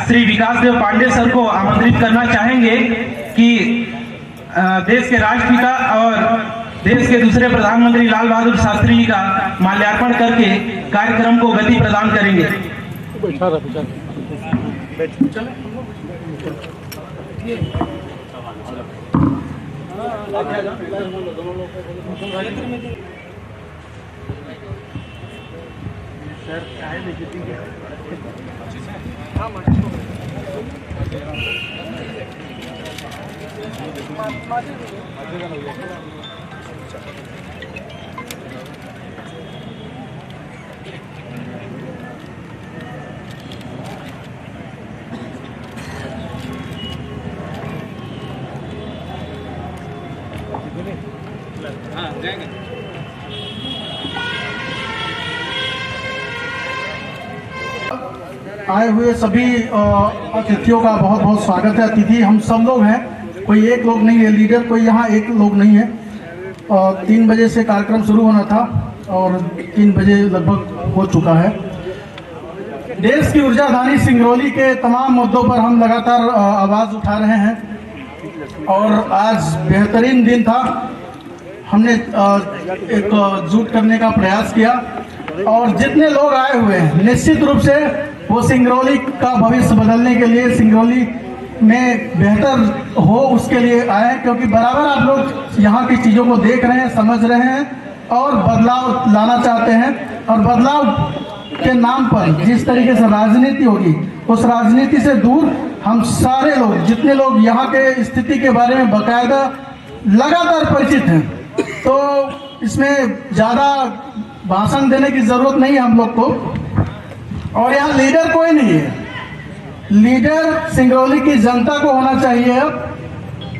श्री विकास देव Pandey sir को आमंत्रित करना चाहेंगे कि देश के राष्ट्रपिता और देश के दूसरे प्रधानमंत्री लाल बहादुर शास्त्री जी का माल्यार्पण करके कार्यक्रम को गति प्रदान करेंगे। आए हुए सभी अतिथियों का बहुत बहुत स्वागत है। अतिथि हम सब लोग हैं, कोई एक लोग नहीं है, लीडर कोई यहाँ एक लोग नहीं है। 3 बजे से कार्यक्रम शुरू होना था और 3 बजे लगभग हो चुका है। देश की ऊर्जा राजधानी सिंगरौली के तमाम मुद्दों पर हम लगातार आवाज़ उठा रहे हैं और आज बेहतरीन दिन था। हमने एकजुट करने का प्रयास किया और जितने लोग आए हुए हैं निश्चित रूप से वो सिंगरौली का भविष्य बदलने के लिए, सिंगरौली में बेहतर हो उसके लिए आए हैं, क्योंकि बराबर आप लोग यहाँ की चीज़ों को देख रहे हैं, समझ रहे हैं और बदलाव लाना चाहते हैं। और बदलाव के नाम पर जिस तरीके से राजनीति होगी, उस राजनीति से दूर हम सारे लोग, जितने लोग यहाँ के स्थिति के बारे में बाकायदा लगातार परिचित हैं, तो इसमें ज़्यादा भाषण देने की ज़रूरत नहीं है हम लोग को। और यहाँ लीडर कोई नहीं है, लीडर सिंगरौली की जनता को होना चाहिए।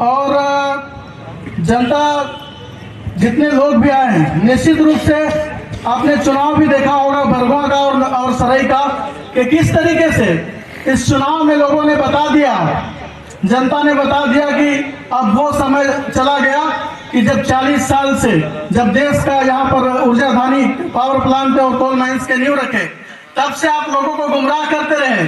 और जनता जितने लोग भी आए हैं, निश्चित रूप से आपने चुनाव भी देखा होगा बरगुआ का और सराय का, कि किस तरीके से इस चुनाव में लोगों ने बता दिया, जनता ने बता दिया कि अब वो समय चला गया कि जब 40 साल से जब देश का यहाँ पर ऊर्जा राजधानी पावर प्लांट और कोल माइंस के नींव रखे, तब से आप लोगों को गुमराह करते रहे।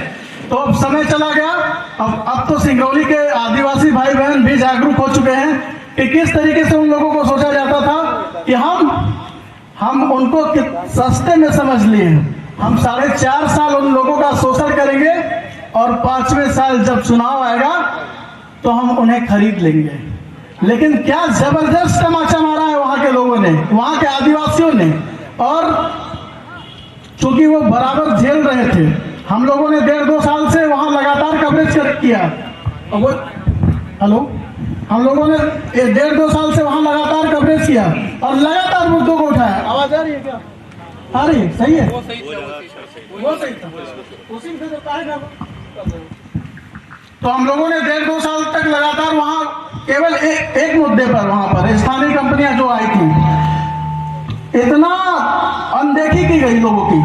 तो अब समय चला गया। अब तो सिंगरौली के आदिवासी भाई बहन भी जागरूक हो चुके हैं कि किस तरीके से उन लोगों को सोचा जाता था कि हम उनको सस्ते में समझ लिए। हम 4.5 साल उन लोगों का शोषण करेंगे और 5वें साल जब चुनाव आएगा तो हम उन्हें खरीद लेंगे। लेकिन क्या जबरदस्त तमाचा मारा है वहां के लोगों ने, वहां के आदिवासियों ने। और चूंकि वो बराबर झेल रहे थे, हम लोगों ने 1.5-2 साल से वहां लगातार कवरेज किया। वो हेलो, हम लोगों ने 1.5-2 साल से वहां लगातार कवरेज किया और लगातार मुद्दों को उठाया। आवाज आ रही है क्या? आ रही है? सही है, वो सही था, उसी से तो है ना। तो हम लोगों ने 1.5-2 साल तक लगातार वहां केवल एक मुद्दे पर, वहां पर स्थानीय कंपनियां जो आई थी, इतना अनदेखी की गई लोगों की,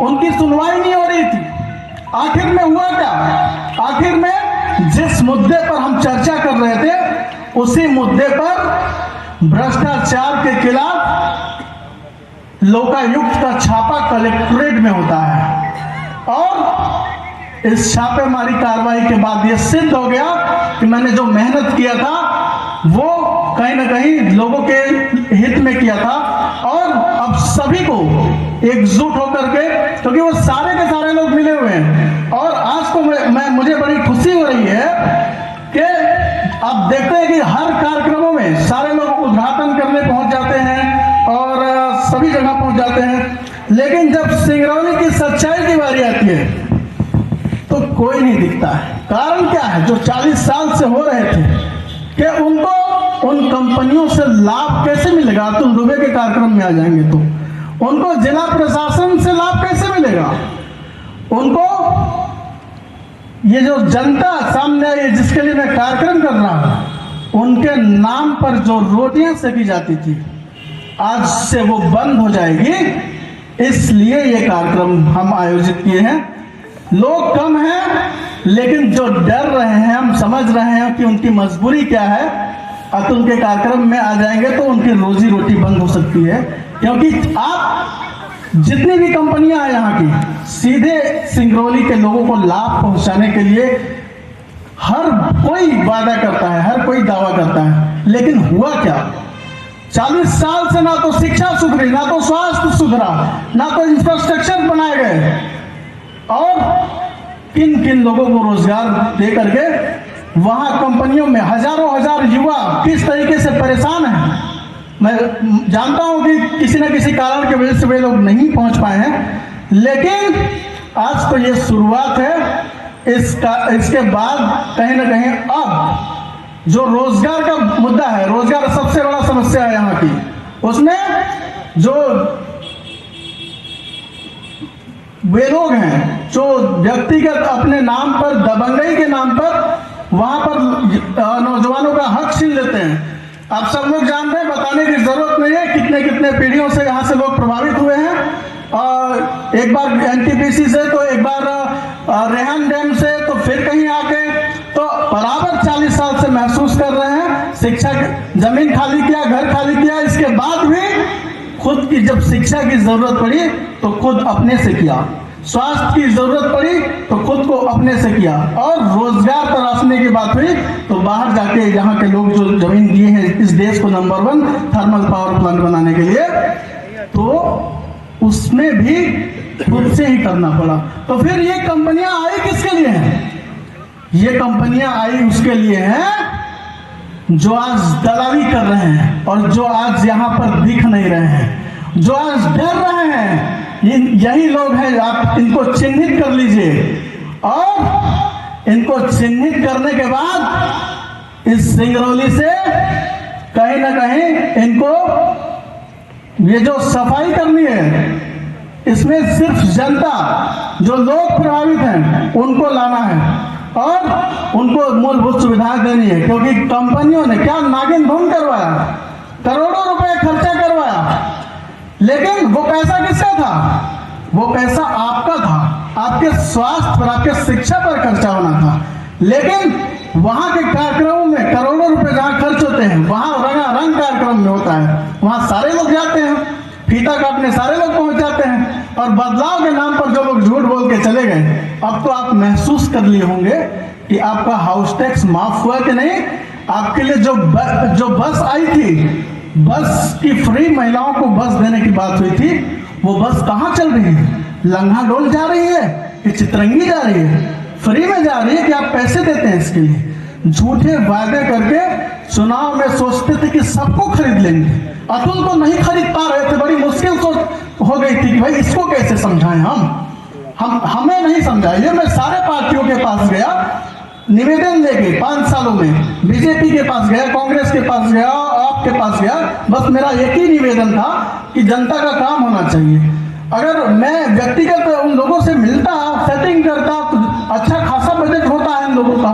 उनकी सुनवाई नहीं हो रही थी। आखिर में हुआ क्या? आखिर में जिस मुद्दे पर हम चर्चा कर रहे थे, उसी मुद्दे पर भ्रष्टाचार के खिलाफ लोकायुक्त का छापा कलेक्ट्रेट में होता है। और इस छापेमारी कार्रवाई के बाद यह सिद्ध हो गया कि मैंने जो मेहनत किया था वो कहीं ना कहीं लोगों के हित में किया था। और अब सभी को एकजुट होकर के, क्योंकि वो सारे के सारे लोग मिले हुए हैं। और आज तो मुझे बड़ी खुशी हो रही है कि अब देखते हैं कि हर कार्यक्रमों में सारे लोग उद्घाटन करने पहुंच जाते हैं और सभी जगह पहुंच जाते हैं, लेकिन जब सिंगरौली की सच्चाई की बारी आती है तो कोई नहीं दिखता है। कारण क्या है? जो 40 साल से हो रहे थे कि उनको उन कंपनियों से लाभ कैसे मिलेगा? तुम दुबे के कार्यक्रम में आ जाएंगे तो उनको जिला प्रशासन से लाभ कैसे मिलेगा? उनको ये जो जनता सामने आई जिसके लिए मैं कार्यक्रम कर रहा हूं, उनके नाम पर जो रोटियां सेकी जाती थी, आज से वो बंद हो जाएगी। इसलिए ये कार्यक्रम हम आयोजित किए हैं। लोग कम हैं, लेकिन जो डर रहे हैं, हम समझ रहे हैं कि उनकी मजबूरी क्या है। अतुल के कार्यक्रम में आ जाएंगे तो उनकी रोजी रोटी बंद हो सकती है, क्योंकि आप जितनी भी कंपनियां हैं यहाँ की सीधे सिंगरौली के लोगों को लाभ पहुंचाने के लिए हर कोई वादा करता है, हर कोई दावा करता है, लेकिन हुआ क्या? 40 साल से ना तो शिक्षा सुधरी, ना तो स्वास्थ्य सुधरा, ना तो इंफ्रास्ट्रक्चर बनाए गए, और किन किन लोगों को रोजगार दे करके वहां कंपनियों में हजारों हजार युवा किस तरीके से परेशान हैं। मैं जानता हूं कि किसी न किसी कारण की वजह से वे लोग नहीं पहुंच पाए हैं, लेकिन आज तो ये शुरुआत है। इसके बाद कहीं ना कहीं अब जो रोजगार का मुद्दा है, रोजगार सबसे बड़ा समस्या है यहाँ की, उसमें जो वे लोग हैं जो व्यक्तिगत अपने नाम पर दबंगई के नाम पर वहां पर नौजवानों का हक छीन लेते हैं। आप सब लोग जानते हैं, बताने की जरूरत नहीं है कितने कितने पीढ़ियों से यहाँ से लोग प्रभावित हुए हैं। और एक बार एनटीपीसी से, तो एक बार रेहान डैम से, तो फिर कहीं आके, तो बराबर 40 साल से महसूस कर रहे हैं। शिक्षा जमीन खाली किया, घर खाली किया, इसके बाद भी खुद की जब शिक्षा की जरूरत पड़ी तो खुद अपने से किया, स्वास्थ्य की जरूरत पड़ी तो खुद को अपने से किया, और रोजगार तराशने की बात हुई तो बाहर जाके यहाँ के लोग जो जमीन दिए हैं इस देश को नंबर 1 थर्मल पावर प्लांट बनाने के लिए, तो उसमें भी खुद से ही करना पड़ा। तो फिर ये कंपनियां आई किसके लिए हैं? ये कंपनियां आई उसके लिए हैं जो आज दलाली कर रहे हैं और जो आज यहाँ पर दिख नहीं रहे हैं, जो आज डर रहे हैं। यही लोग हैं, आप इनको चिन्हित कर लीजिए, और इनको चिन्हित करने के बाद इस सिंगरौली से कहीं ना कहीं इनको ये जो सफाई करनी है, इसमें सिर्फ जनता, जो लोग प्रभावित हैं, उनको लाना है और उनको मूलभूत सुविधाएं देनी है। क्योंकि कंपनियों ने क्या नागिन धूम करवाया, करोड़ों रुपए खर्चा करवाया, लेकिन वो पैसा किसका था? वो पैसा आपका था, आपके स्वास्थ्य पर, आपके शिक्षा पर खर्चा होना था। लेकिन वहां के कार्यक्रमों में करोड़ों रुपए जहां खर्च होते हैं, वहां रंगारंग कार्यक्रम में होता है, वहां सारे लोग जाते हैं, फीता काटने सारे लोग पहुंच जाते हैं, और बदलाव के नाम पर जो लोग झूठ बोल के चले गए, अब तो आप महसूस कर लिए होंगे कि आपका हाउस टैक्स माफ हुआ कि नहीं। आपके लिए जो बस आई थी, बस की फ्री महिलाओं को बस देने की बात हुई थी, वो बस कहाँ चल रही है? लंघाडोल जा रही है कि चितरंगी जा रही है? फ्री में जा रही है कि आप पैसे देते हैं इसके लिए? झूठे वादे करके चुनाव में सोचते थे कि सबको खरीद लेंगे, अतुल को नहीं खरीद पा रहे थे, बड़ी मुश्किल हो गई थी कि भाई इसको कैसे समझाएं हम हमें नहीं समझाइए। मैं सारे पार्टियों के पास गया निवेदन लेके, 5 सालों में बीजेपी के पास गया, कांग्रेस के पास गया, आपके पास गया, बस मेरा एक ही निवेदन था कि जनता का काम होना चाहिए। अगर मैं व्यक्तिगत उन लोगों से मिलता, सेटिंग करता, तो अच्छा खासा बजट होता है इन लोगों का,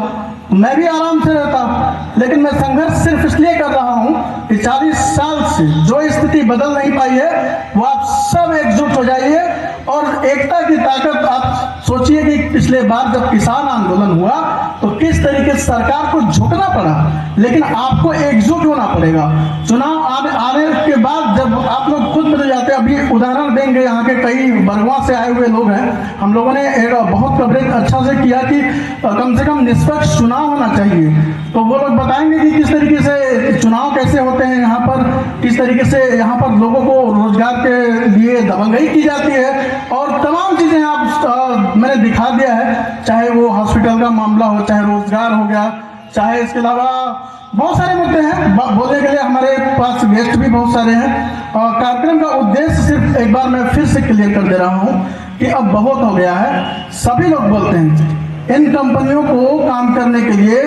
मैं भी आराम से रहता। लेकिन मैं संघर्ष सिर्फ इसलिए कर रहा हूं कि 40 साल से जो स्थिति बदल नहीं पाई है, वो आप सब एकजुट हो जाइए और एकता की ताकत। आप सोचिए कि पिछले बार जब किसान आंदोलन हुआ तो किस तरीके से सरकार को झुकना पड़ा, लेकिन आपको एकजुट होना पड़ेगा। चुनाव आने के बाद जब आप लोग खुद बदल जाते हैं, अभी उदाहरण देंगे, यहाँ के कई बरगवा से आए हुए लोग हैं, हम लोगों ने एक बहुत कवरेज अच्छा से किया कि कम से कम निष्पक्ष चुनाव होना चाहिए, तो वो लोग बताएंगे कि किस तरीके से चुनाव कैसे होते हैं यहाँ पर, किस तरीके से यहाँ पर लोगों को रोजगार के लिए दबंगई की जाती है, और तमाम चीजें आप मैंने दिखा दिया है, चाहे वो हॉस्पिटल का मामला हो, चाहे रोजगार हो गया, चाहे इसके अलावा बहुत सारे मुद्दे हैं बोलने के लिए। हमारे पास गेस्ट भी बहुत सारे हैं, और कार्यक्रम का उद्देश्य सिर्फ एक बार मैं फिर से क्लियर कर दे रहा हूँ कि अब बहुत हो गया है। सभी लोग बोलते हैं इन कंपनियों को काम करने के लिए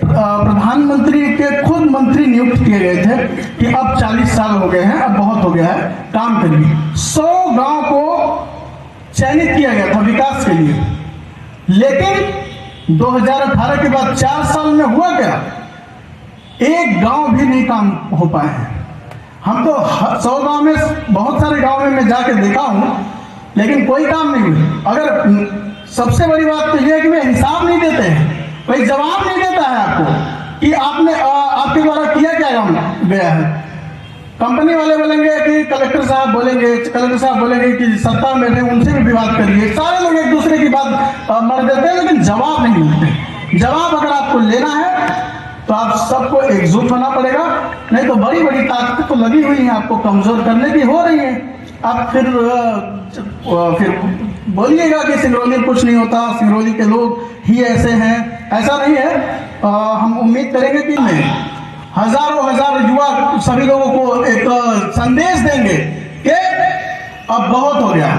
प्रधानमंत्री के खुद मंत्री नियुक्त किए गए थे कि अब 40 साल हो गए हैं, अब बहुत हो गया है, काम करिए। 100 गांव को चयनित किया गया था विकास के लिए, लेकिन 2018 के बाद 4 साल में हुआ क्या? एक गांव भी नहीं काम हो पाए हैं। हम तो 100 गांव में, बहुत सारे गांव में मैं जाके देखा हूं, लेकिन कोई काम नहीं हुआ। अगर सबसे बड़ी बात तो यह है कि वे हिसाब नहीं देते हैं, कोई जवाब नहीं देता है आपको कि आपने आपके द्वारा किया गया है। कंपनी वाले बोलेंगे कि कलेक्टर साहब बोलेंगे कि सत्ता में थे उनसे भी विवाद करिए, सारे लोग एक दूसरे की बात मर देते हैं, लेकिन जवाब नहीं मिलते। जवाब अगर आपको लेना है तो आप सबको एकजुट होना पड़ेगा, नहीं तो बड़ी बड़ी ताकतें तो लगी हुई हैं आपको कमजोर करने की, हो रही हैं। आप फिर बोलिएगा कि सिंगरौली में कुछ नहीं होता, सिंगरौली के लोग ही ऐसे हैं, ऐसा नहीं है। हम उम्मीद करेंगे कि हजार युवा सभी लोगों को एक संदेश देंगे कि अब बहुत हो गया।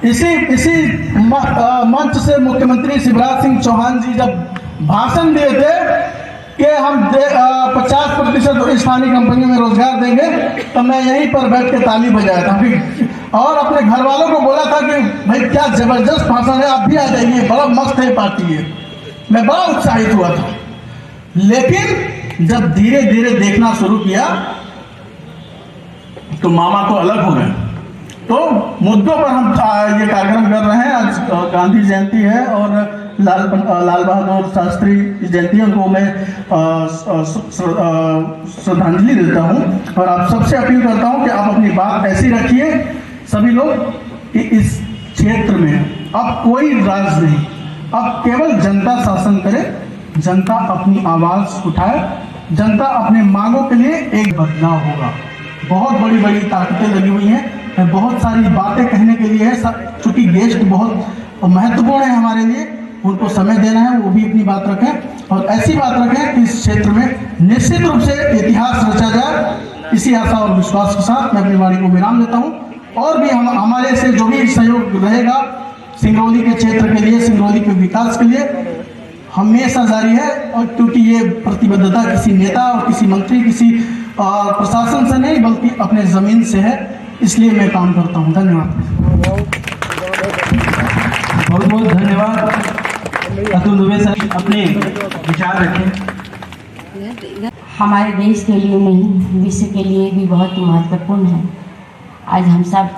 इसी मंच से मुख्यमंत्री शिवराज सिंह चौहान जी जब भाषण दिए थे कि हम 50% स्थानीय कंपनियों में रोजगार देंगे, तो मैं यहीं पर बैठ के ताली बजाया था और अपने घर वालों को बोला था कि भाई क्या जबरदस्त भाषण है, आप भी आ जाइए, बड़ा मस्त है पार्टी है। मैं बड़ा उत्साहित हुआ था, लेकिन जब धीरे धीरे देखना शुरू किया तो मामा तो अलग हो गए। तो मुद्दों पर हम ये कार्यक्रम कर रहे हैं। आज गांधी जयंती है और लाल बहादुर शास्त्री की जयंती है, उनको मैं श्रद्धांजलि देता हूं और आप सबसे अपील करता हूं कि आप अपनी बात ऐसी रखिए सभी लोग कि इस क्षेत्र में अब कोई राज नहीं, अब केवल जनता शासन करे, जनता अपनी आवाज उठाए, जनता अपने मांगों के लिए एक बदलाव होगा। बहुत बड़ी बड़ी ताकतें लगी हुई हैं, बहुत सारी बातें कहने के लिए है, चूंकि गेस्ट बहुत महत्वपूर्ण है हमारे लिए, उनको समय देना है, वो भी अपनी बात रखें और ऐसी बात रखें कि इस क्षेत्र में निश्चित रूप से इतिहास रचा जाए। इसी आशा और विश्वास के साथ मैं अपनी वाणी को विराम देता हूँ। और भी हमारे से जो भी सहयोग रहेगा सिंगरौली के क्षेत्र के लिए, सिंगरौली के विकास के लिए हमेशा जारी है, और क्योंकि ये प्रतिबद्धता किसी नेता और किसी मंत्री, किसी प्रशासन से नहीं बल्कि अपने जमीन से है, इसलिए मैं काम करता हूँ। धन्यवाद। बहुत बहुत धन्यवाद अतुल दुबे सर, अपने विचार रखें। हमारे देश के लिए नहीं, विश्व के लिए भी बहुत महत्वपूर्ण है। आज हम सब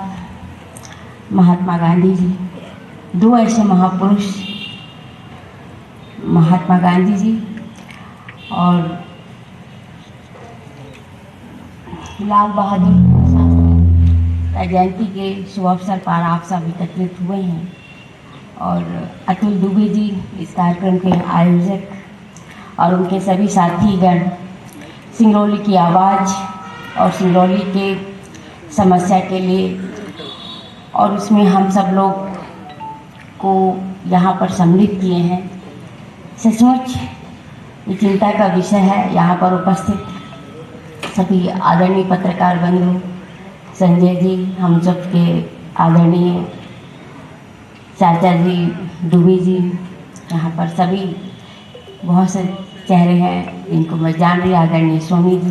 महात्मा गांधी जी, दो ऐसे महापुरुष, महात्मा गांधी जी और लाल बहादुर शास्त्री का जयंती के शुभ अवसर पर आप सब एकत्रित हुए हैं और अतुल दुबे जी इस कार्यक्रम के आयोजक और उनके सभी साथीगण, सिंगरौली की आवाज़ और सिंगरौली के समस्या के लिए और उसमें हम सब लोग को यहाँ पर सम्मिलित किए हैं। सचमुच ये चिंता का विषय है। यहाँ पर उपस्थित सभी आदरणीय पत्रकार बंधु, संजय जी, हम सब के आदरणीय चाचा जी दुबे जी, यहाँ पर सभी बहुत से चेहरे हैं जिनको मैं जान रही, आदरणीय सोनी जी,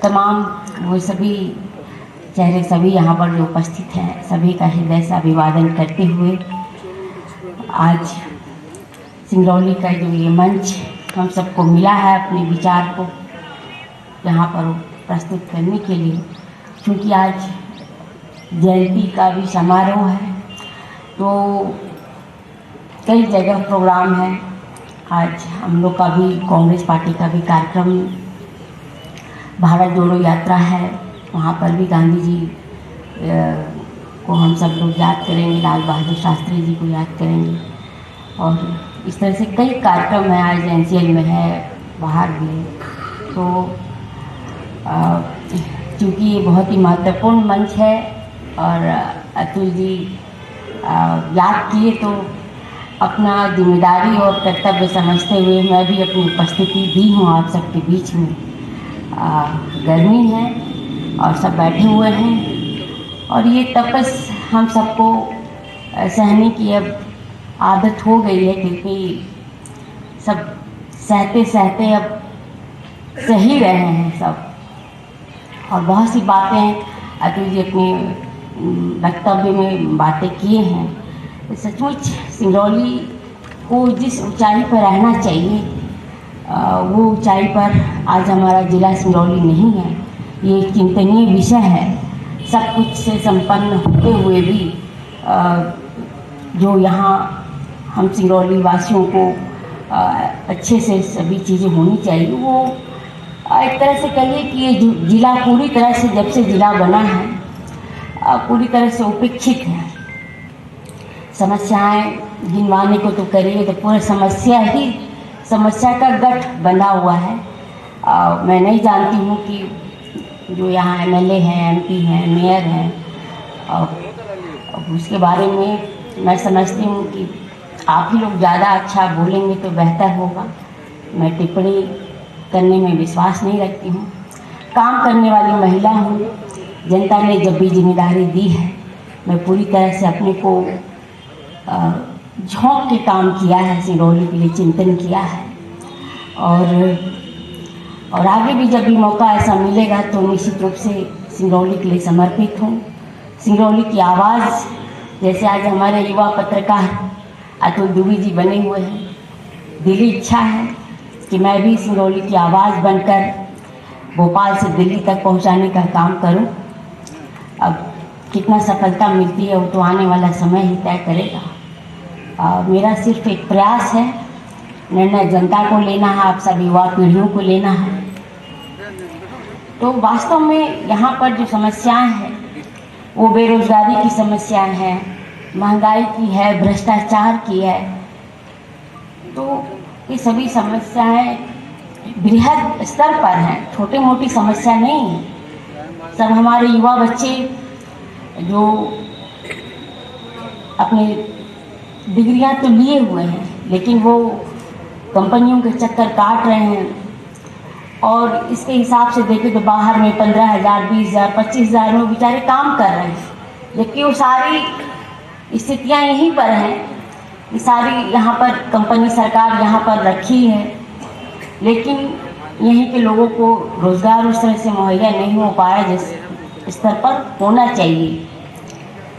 तमाम वो सभी चेहरे सभी यहाँ पर जो उपस्थित हैं, सभी का हृदय से अभिवादन करते हुए आज सिंगरौली का जो ये मंच हम सबको मिला है अपने विचार को यहाँ पर प्रस्तुत करने के लिए, क्योंकि आज जयंती का भी समारोह है तो कई जगह प्रोग्राम है। आज हम लोग का भी कांग्रेस पार्टी का भी कार्यक्रम, भारत जोड़ो यात्रा है, वहाँ पर भी गांधी जी को हम सब लोग याद करेंगे, लाल बहादुर शास्त्री जी को याद करेंगे और इस तरह से कई कार्यक्रम हैं। आज एनसीएल में है, बाहर भी है। तो क्योंकि ये बहुत ही महत्वपूर्ण मंच है और अतुल जी याद किए तो अपना जिम्मेदारी और कर्तव्य समझते हुए मैं भी अपनी उपस्थिति दी हूँ आप सबके बीच में। गर्मी है और सब बैठे हुए हैं और ये तपस हम सबको सहने की अब आदत हो गई है, क्योंकि सब सहते सहते अब सही रहे हैं सब। और बहुत सी बातें अतुल जी अपने वक्तव्य में बातें किए हैं। सचमुच सिंगरौली को जिस ऊंचाई पर रहना चाहिए वो ऊंचाई पर आज हमारा जिला सिंगरौली नहीं है। ये एक चिंतनीय विषय है। सब कुछ से संपन्न होते हुए भी जो यहाँ हम सिंगरौली वासियों को अच्छे से सभी चीज़ें होनी चाहिए वो एक तरह से कहिए कि ये जिला पूरी तरह से जब से जिला बना है पूरी तरह से उपेक्षित है। समस्याएं गिनवाने को तो करिए तो पूरा समस्या का गठ बंधा हुआ है। मैं नहीं जानती हूँ कि जो यहाँ एमएलए हैं, एमपी हैं, मेयर हैं, उसके बारे में मैं समझती हूँ कि आप ही लोग ज़्यादा अच्छा बोलेंगे तो बेहतर होगा। मैं टिप्पणी करने में विश्वास नहीं रखती हूँ। काम करने वाली महिला हूँ। जनता ने जब भी जिम्मेदारी दी है मैं पूरी तरह से अपने को झोंक के काम किया है, सिंगरौली के लिए चिंतन किया है और आगे भी जब भी मौका ऐसा मिलेगा तो निश्चित रूप से सिंगरौली के लिए समर्पित हूँ। सिंगरौली की आवाज़, जैसे आज हमारे युवा पत्रकार अतुल दुबे जी बने हुए हैं, दिली इच्छा है कि मैं भी सिंगरौली की आवाज़ बनकर भोपाल से दिल्ली तक पहुंचाने का काम करूं। अब कितना सफलता मिलती है वो तो आने वाला समय ही तय करेगा। मेरा सिर्फ एक प्रयास है, निर्णय जनता को लेना है, आप सभी युवा पीढ़ियों को लेना है। तो वास्तव में यहाँ पर जो समस्याएं हैं वो बेरोजगारी की समस्याएं हैं, महंगाई की है, भ्रष्टाचार की है। तो ये सभी समस्याएं बृहद स्तर पर हैं, छोटी मोटी समस्या नहीं है। सब हमारे युवा बच्चे जो अपने डिग्रियां तो लिए हुए हैं लेकिन वो कंपनियों के चक्कर काट रहे हैं और इसके हिसाब से देखें तो बाहर में 15,000, 20,000, 25,000 में बेचारे काम कर रहे हैं, जबकि वो सारी स्थितियां यहीं पर हैं। ये सारी यहाँ पर कंपनी सरकार यहाँ पर रखी है लेकिन यहीं के लोगों को रोज़गार उस तरह से मुहैया नहीं हो पाया जिस स्तर पर होना चाहिए।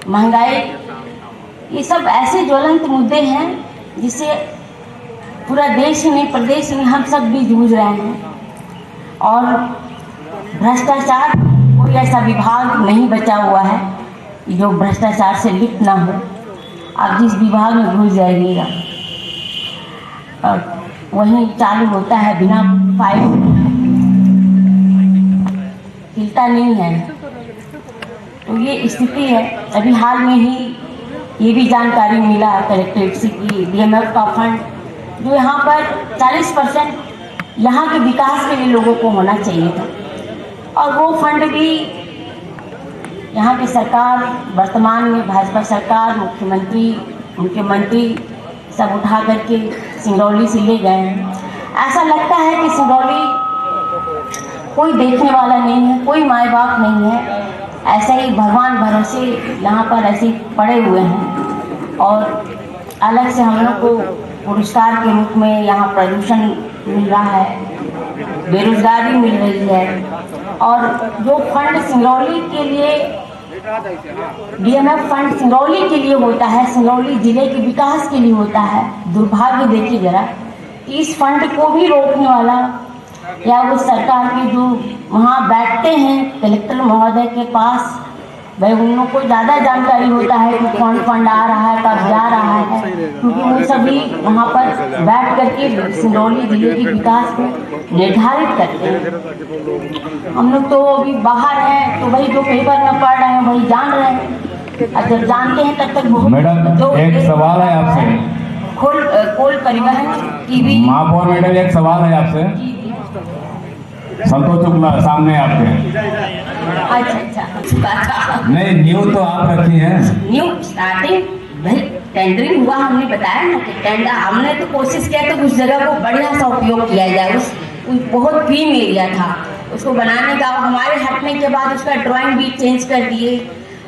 महंगाई, ये सब ऐसे ज्वलंत मुद्दे हैं जिससे पूरा देश ही नहीं, प्रदेश ही नहीं, हम सब भी जूझ रहे हैं। और भ्रष्टाचार, कोई ऐसा विभाग नहीं बचा हुआ है जो भ्रष्टाचार से लिप्त ना हो। आप जिस विभाग में घुस जाइएगा वहीं चालू होता है, बिना फाइल हिलता नहीं है। तो ये स्थिति है। अभी हाल में ही ये भी जानकारी मिला कलेक्ट्रेट से कि डीएमएफ का फंड जो यहाँ पर 40% यहाँ के विकास के लिए लोगों को होना चाहिए था और वो फंड भी यहाँ की सरकार, वर्तमान में भाजपा सरकार, मुख्यमंत्री, उनके मंत्री सब उठा करके सिंगरौली से ले गए हैं। ऐसा लगता है कि सिंगरौली कोई देखने वाला नहीं है, कोई माए बाप नहीं है, ऐसा ही भगवान भरोसे यहाँ पर ऐसे पड़े हुए हैं। और अलग से हम लोग को पुरस्कार के रूप में यहाँ प्रदूषण मिल रहा है, बेरोजगारी मिल रही है और जो फंड सिंगरौली के लिए, डीएमएफ फंड सिंगरौली के लिए होता है, सिंगरौली जिले के विकास के लिए होता है। दुर्भाग्य देखिए जरा, इस फंड को भी रोकने वाला या वो सरकार के जो वहाँ बैठते हैं कलेक्टर महोदय के पास, भाई उन लोगों को ज़्यादा जानकारी होता है कि कौन फंड आ रहा है, कब जा रहा है, क्योंकि वो सभी वहाँ पर बैठ करके सिंगरौली जिले के विकास को निर्धारित करते हैं। हम लोग तो अभी बाहर हैं तो वही जो पेपर में पढ़ रहे हैं वही जान रहे हैं, और जब जानते हैं तब तक बहुत। मैडम एक सवाल है आपसे, कोल परिवहन की भी। महापौर मैडम एक सवाल है आपसे। संतोष शुक्ला सामने आपके। अच्छा नहीं, न्यू तो आप रखी हैं। न्यू स्टार्टिंग भाई टेंडरिंग हुआ, हमने बताया ना कि टेंडर, हमने तो कोशिश किया तो उस जगह को बढ़िया सा उपयोग किया जाए। उस बहुत प्रीम एरिया था, उसको बनाने का हमारे हटने के बाद उसका ड्राइंग भी चेंज कर दिए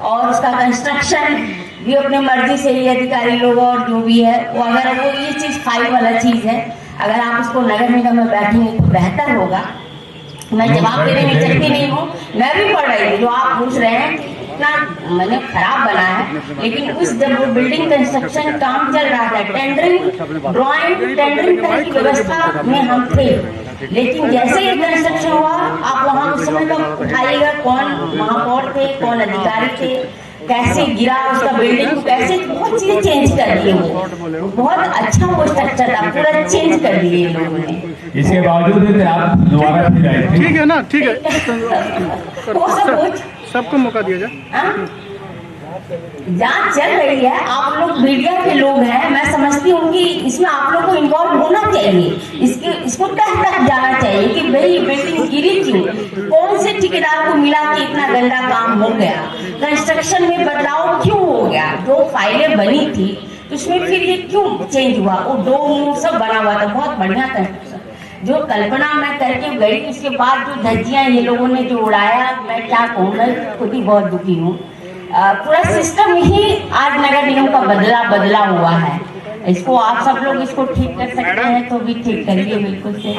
और उसका कंस्ट्रक्शन भी अपने मर्जी से ही अधिकारी लोग और जो भी है वो, अगर वो ये चीज़ फाइल वाला चीज़ है, अगर आप उसको नगर निगम में बैठेंगे तो बेहतर होगा। मैं जवाब देने में चलती नहीं हूँ, मैं भी पढ़ रही हूँ जो आप पूछ रहे हैं कि इतना मैंने खराब बना है, लेकिन उस जब वो बिल्डिंग कंस्ट्रक्शन काम चल रहा था, टेंडरिंग ड्राइंग टेंडरिंग तक की व्यवस्था में हम थे, लेकिन जैसे ही कंस्ट्रक्शन हुआ आप वहाँ उस समय का उठाइएगा कौन महापौर थे, कौन अधिकारी थे, कैसे गिरा उसका बिल्डिंग को कैसे बहुत चीजें चेंज कर दी वो बहुत अच्छा वो स्ट्रक्चर था पूरा चेंज कर दिए इन लोगों ने। इसके बावजूद भी आप दोबारा फिर आए थे। ठीक है ना, ठीक है, वो सब कुछ सबको मौका दिया जाए। जांच चल रही है, आप लोग मीडिया के लोग हैं, मैं समझती हूँ कि इसमें आप लोग को इन्वॉल्व होना चाहिए, इसको तह तक जाना चाहिए कि भाई बिल्डिंग गिरी क्यों, कौन से ठेकेदार को मिला कि इतना गंदा काम हो गया, कंस्ट्रक्शन में बदलाव क्यों हो गया, जो फाइलें बनी थी उसमें फिर ये क्यों चेंज हुआ, वो डोम सब बना हुआ था बहुत बढ़िया कंस्ट्रक्शन, जो कल्पना मैं करके गई उसके बाद जो धज्जियां ये लोगों ने जो उड़ाया, मैं क्या कहूँ, मैं खुद ही बहुत दुखी हूँ। पूरा सिस्टम ही आज नगर निगम का बदला हुआ है, इसको आप सब लोग इसको ठीक कर सकते हैं तो भी ठीक करिए बिल्कुल से।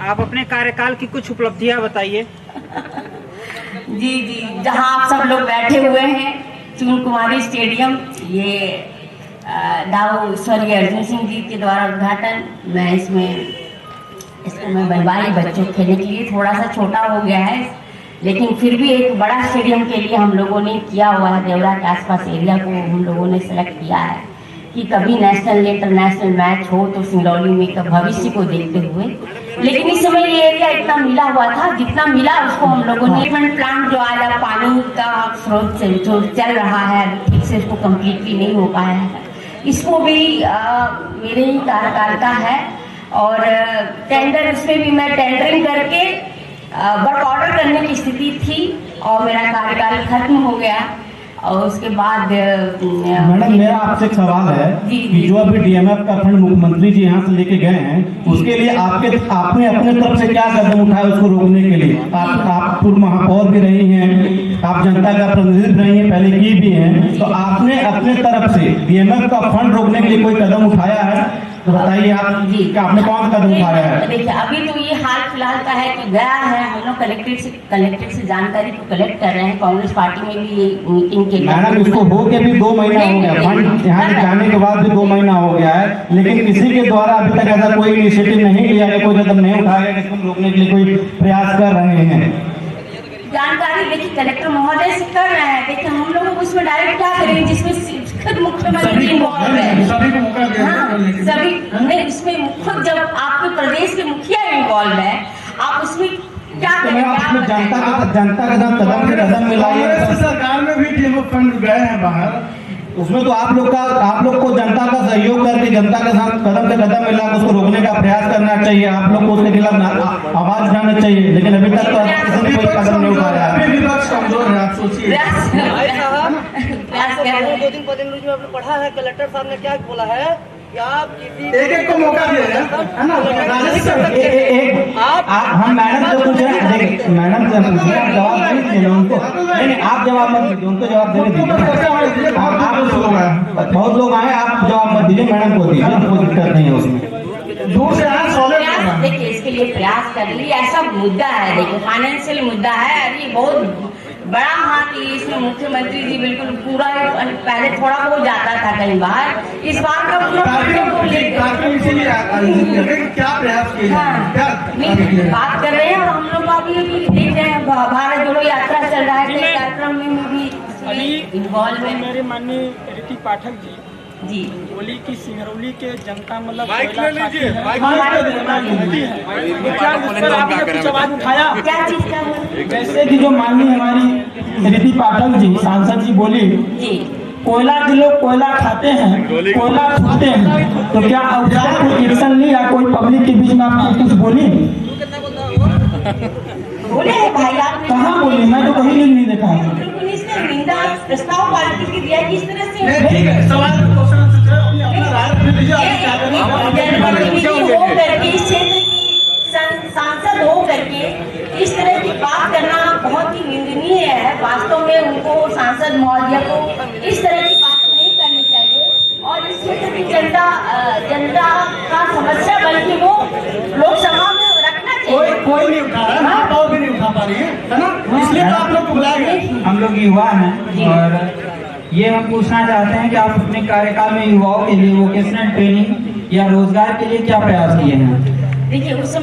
आप अपने कार्यकाल की कुछ उपलब्धियां बताइए। जी जी, जहां आप सब लोग बैठे हुए हैं चून कुमारी स्टेडियम, ये दाऊ स्वर्गीय अर्जुन सिंह जी के द्वारा उद्घाटन, मैं इसको मैं बनवाई बच्चों खेलने के लिए, थोड़ा सा छोटा हो गया है लेकिन फिर भी एक बड़ा स्टेडियम के लिए हम लोगों ने किया हुआ है। देवरा के आसपास एरिया को हम लोगों ने सेलेक्ट किया है कि कभी नेशनल इंटरनेशनल मैच हो तो सिंगरौली में का भविष्य को देखते हुए, लेकिन इस समय ये एरिया इतना मिला हुआ था, जितना मिला उसको हम लोगों ने ट्रीटमेंट प्लांट जो आज पानी का स्रोत से जो चल रहा है ठीक से उसको कम्प्लीटली नहीं हो पाया है, इसको भी मेरे ही कार्यकाल का है और टेंडर उसमें भी मैं टेंडरिंग करके वर्क ऑर्डर करने की स्थिति थी और मेरा कार्यकाल खत्म हो गया और उसके बाद मैडम मेरा आपसे एक सवाल है कि जो अभी डीएमएफ का फंड मुख्यमंत्री जी यहाँ से लेके गए हैं उसके लिए आपने अपने तरफ से क्या कदम उठाया उसको रोकने के लिए? आप पूर्व महापौर भी रही हैं, आप जनता का प्रतिनिधित्व रही हैं, पहले की भी हैं, तो आपने अपने तरफ से डीएमएफ का फंड रोकने के लिए कोई कदम उठाया है तो बताइए आप जी कि आपने कौन कदम उठाया है? देखिए अभी तो ये हाल फिलहाल का है कि गया है, हम लोग कलेक्ट्रेट से जानकारी को कलेक्ट कर रहे हैं, कांग्रेस पार्टी में भी ये मीटिंग के मैडम इसको हो के भी 2 महीना हो गया, फंड यहाँ जाने के बाद भी 2 महीना हो गया है, लेकिन किसी के द्वारा अभी तक ऐसा कोई इनिशिएटिव नहीं लिया गया, कोई कदम नहीं उठाया गया इसको रोकने के लिए कोई प्रयास कर रहे हैं। जानकारी देखिए कलेक्टर महोदय से कर रहे हैं, देखिए हम लोग उसमें डायरेक्ट क्या करेंगे जिसमें खुद मुख्यमंत्री इन्वॉल्व है, सभी को मौका दिया सभी नहीं, इसमें खुद जब आपके प्रदेश के मुखिया इन्वॉल्व है आप उसमें क्या करेंगे? जनता का कदम से कदम मिलाइए। सरकार में भी डीएमएफ फंड गए हैं बाहर, उसमें तो आप लोग को जनता का सहयोग करके जनता के साथ कदम से कदम मिला उसको रोकने का प्रयास करना चाहिए, आप लोग को उसके खिलाफ आवाज उठाना चाहिए, लेकिन अभी तक तो किसी ने कोई कदम नहीं उठाया है। विपक्ष कमजोर है, आप सोचिए। दो दिन पहले न्यूज में आपने पढ़ा है कलेक्टर साहब ने क्या बोला है कि आप एक को मौका दिया जाए, है ना? हम मैडम से पूछ रहे हैं, मैडम से पूछ रहे हैं, जवाब नहीं दीजिए उनको, नहीं आप जवाब मत दीजिए, उनको जवाब देने दीजिए। बहुत लोग आए, आप जवाब मत दीजिए, मैडम को दीजिए, कोई दिक्कत नहीं है उसमें। दूर से आए प्रयास देखिए इसके लिए प्रयास कर लिए, ऐसा मुद्दा है देखिए फाइनेंशियल मुद्दा है, अरे बहुत बड़ा हाथ इसमें मुख्यमंत्री जी बिल्कुल पूरा पहले थोड़ा हो जाता था कहीं बाहर, इस बार का पूरा क्या प्रयास किए? बात कर रहे हैं और हम लोग अभी देख रहे हैं भारत जोड़ो यात्रा चल रहा है, कार्यक्रम में भी इन्वॉल्व है। मेरे माननीय ऋतिक पाठक जी बोली कि सिंगरौली के जनता मतलब कुछ आवाज उठाया, क्या चीज का? जैसे कि जो माननीय हमारी ऋतिक पाठक जी सांसद जी बोली जी कोयला के लोग कोयला खाते हैं, कोयला छूते हैं, तो क्या कोई एक्शन ली या कोई पब्लिक के बीच में आपको कुछ बोली? बोले हैं भाई आप कहाँ बोली? मैं तो कहीं नहीं देखा है। निंदा प्रस्ताव पार्टी की दिया किस तरह से जनप्रतिनिधि हो करके इस क्षेत्र की सांसद हो करके इस तरह की बात करना बहुत ही निंदनीय है। वास्तव में उनको सांसद महोदय को इस तरह की बात नहीं करनी चाहिए और इस क्षेत्र की जनता का समस्या बल्कि वो लोकसभा में रखना चाहिए। कोई नहीं उठा रहा है, तो भी नहीं उठा पा रही है ना, इसलिए तो आप लोग को बुलाया गया। हम लोग युवा हैं और ये हम पूछना चाहते हैं कि आप अपने कार्यकाल में युवाओं के लिए वोकेशनल ट्रेनिंग या रोजगार के लिए क्या प्रयास किए हैं? देखिए उस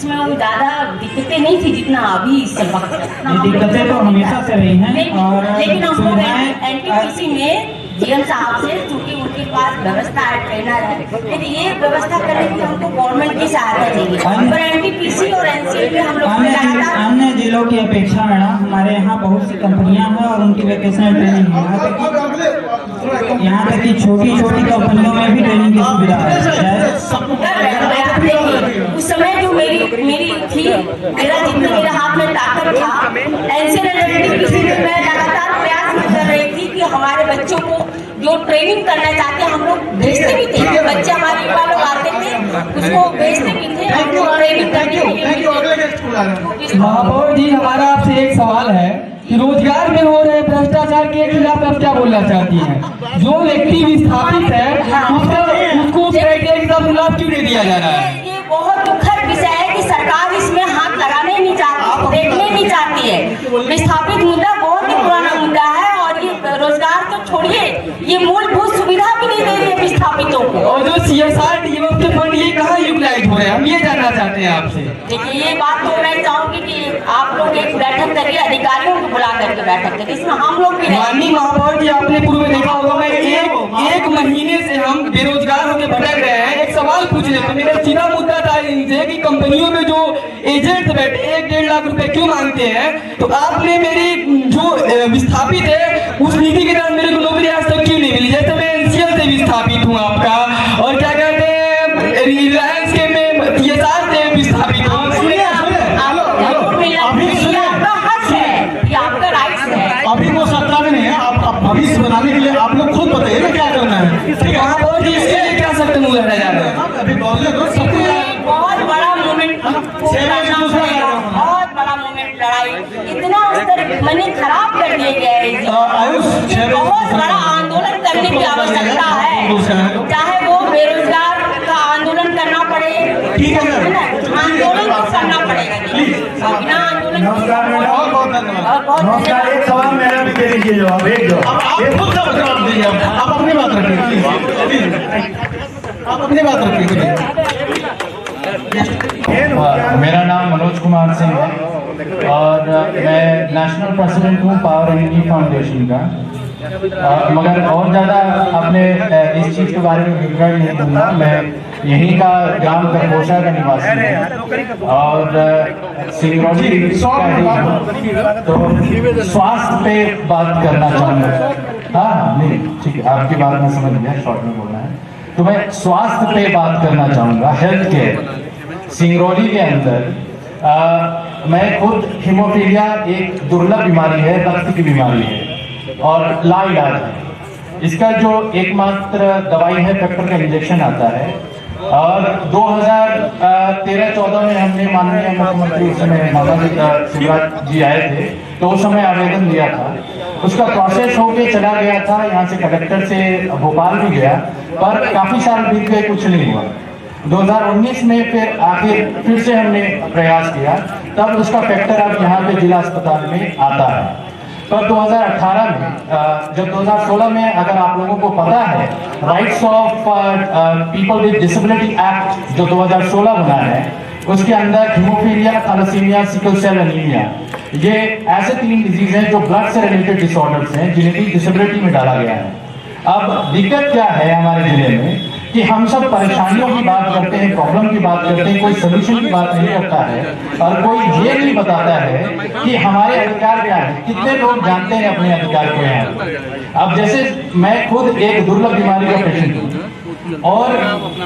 उसमें वो ज़्यादा दिक्कतें नहीं थी जितना अभी इस वक्त। ये दिक्कतें तो हमेशा से रही हैं और लेकिन हम लोग सुविधाएं एनटीपीसी में जीएम साहब से, चूंकि उनके पास व्यवस्था है, ट्रेनर है, लेकिन ये व्यवस्था करने के लिए हमको गवर्नमेंट की सहायता चाहिए। पर एनटीपीसी और एनसीएल में हम लोग लगातार अन्य जिलों की अपेक्षा मैडम हमारे यहाँ बहुत सी कंपनियां हैं और उनकी वोकेशनल ट्रेनिंग है। यहाँ तक कि छोटी छोटी कंपनियों में भी ट्रेनिंग की सुविधा है। उस समय जो मेरी थी, मेरे हाथ में ताकत था, एनसीएल और एनटीपीसी में मैं लगातार प्रयास कर रही थी कि हमारे बच्चों को जो ट्रेनिंग करना चाहते हैं हम लोग भेजते भी थे। बच्चे हमारे युवा लोग आते थे, उसको भेजते भी थे, हम लोग ट्रेनिंग करने के लिए। महापौर जी, हमारा आपसे एक सवाल है कि रोजगार में हो रहे भ्रष्टाचार के खिलाफ आप क्या बोलना चाहती हैं? जो व्यक्ति विस्थापित है उसको क्राइटेरिया के साथ लाभ क्यों नहीं दिया जा रहा है? ये बहुत दुखद विषय है कि सरकार इसमें हाथ लगाने नहीं चाहती, देखने नहीं चाहती है। विस्थापित मुद्दा बहुत ही पुराना मुद्दा है और ये रोजगार तो छोड़िए, ये मूलभूत सुविधा भी नहीं दे रही है विस्थापितों को। और जो CSR DMF के फंड ये कहाँ यूटिलाइज हो रहे हैं, हम ये जानना चाहते हैं आपसे। देखिए, ये बात तो मैं चाहूंगी कि आप लोग एक बैठक करिए, अधिकारियों को बुला करके बैठक करिए, इसमें हम लोग भी माननीय महापौर जी, आपने पूर्व में देखा होगा, मैं एक महीने से हम बेरोजगार होकर भटक रहे हैं। एक सवाल पूछ रहे थे, मेरा सीधा मुद्दा था इनसे कि कंपनियों में जो एजेंट बैठे 1-1.5 लाख रुपए क्यों मांगते हैं, तो आपने मेरी जो विस्थापित है उस नीति के तहत मेरे को नौकरी आज तक क्यों नहीं मिली? जैसे मैं एनसीएल से विस्थापित हूँ आपका, और क्या कहते हैं रिलायंस के मैं TSR से विस्थापित हूँ। अभी वो सत्ता में नहीं है, आप भविष्य बनाने के लिए आप लोग खुद बताइए ना क्या करना है। ठीक है, महापौर जी, इसके लिए क्या सख्त मूल्य रह जा रहा है? अभी बोलिए तो सब कुछ बहुत बड़ा मूवमेंट, बहुत बड़ा मूवमेंट, लड़ाई इतना स्तर मैंने खराब कर दिया गया है। आयुष बहुत बड़ा आंदोलन करने की आवश्यकता है, चाहे वो बेरोजगार का आंदोलन करना पड़े, ठीक है ना, आंदोलन करना पड़ेगा। बिना आंदोलन नमस्कार, एक सवाल मेरा भी दे दीजिए जवाब, एक जवाब। आप खुद का जवाब दीजिए, आप अपनी बात रखिए, आप अपनी बात रखिए। मेरा नाम मनोज कुमार सिंह है और मैं नेशनल प्रेसिडेंट हूँ पावर एनर्जी फाउंडेशन का। मगर और ज़्यादा अपने इस चीज़ के बारे में विवरण नहीं दूंगा। मैं यहीं का ग्राम करपोसा का निवासी हूँ और सिंगरौली तो स्वास्थ्य पे बात करना चाहूँगा। हाँ नहीं ठीक है, आपकी बात मैं समझ गया, शॉर्ट में बोलना है तो मैं स्वास्थ्य पे बात करना चाहूँगा। हेल्थ केयर सिंगरौली के अंदर मैं खुद हीमोफीलिया एक दुर्लभ बीमारी है, रक्त की बीमारी है और लाइलाज है। इसका जो एकमात्र दवाई है फैक्टर का इंजेक्शन आता है और 2013-14 में हमने माननीय मुख्यमंत्री उस समय माता जी शिवराज जी आए थे तो उस समय आवेदन दिया था। उसका प्रोसेस होके चला गया था, यहाँ से कलेक्टर से भोपाल भी गया पर काफी साल बीत गए, कुछ नहीं हुआ। 2019 में फिर से हमने प्रयास किया, तब उसका फैक्टर अब यहाँ पे जिला अस्पताल में आता है। पर 2018 में जब 2016 में अगर आप लोगों को पता है rights of people with disability act जो 2016 बना है, उसके अंदर haemophilia, thalassaemia, sickle cell anaemia, ये ऐसे 3 डिजीज हैं जो ब्लड से रिलेटेड डिसऑर्डर्स हैं जिन्हें डिसेबिलिटी में डाला गया है। अब दिक्कत क्या है हमारे जिले में कि हम सब परेशानियों की बात करते हैं, प्रॉब्लम की बात करते हैं, कोई सोल्यूशन की बात नहीं करता है और कोई ये नहीं बताता है कि हमारे अधिकार क्या है। कितने लोग जानते हैं अपने अधिकार क्या है? अब जैसे मैं खुद एक दुर्लभ बीमारी का पेशेंट हूँ और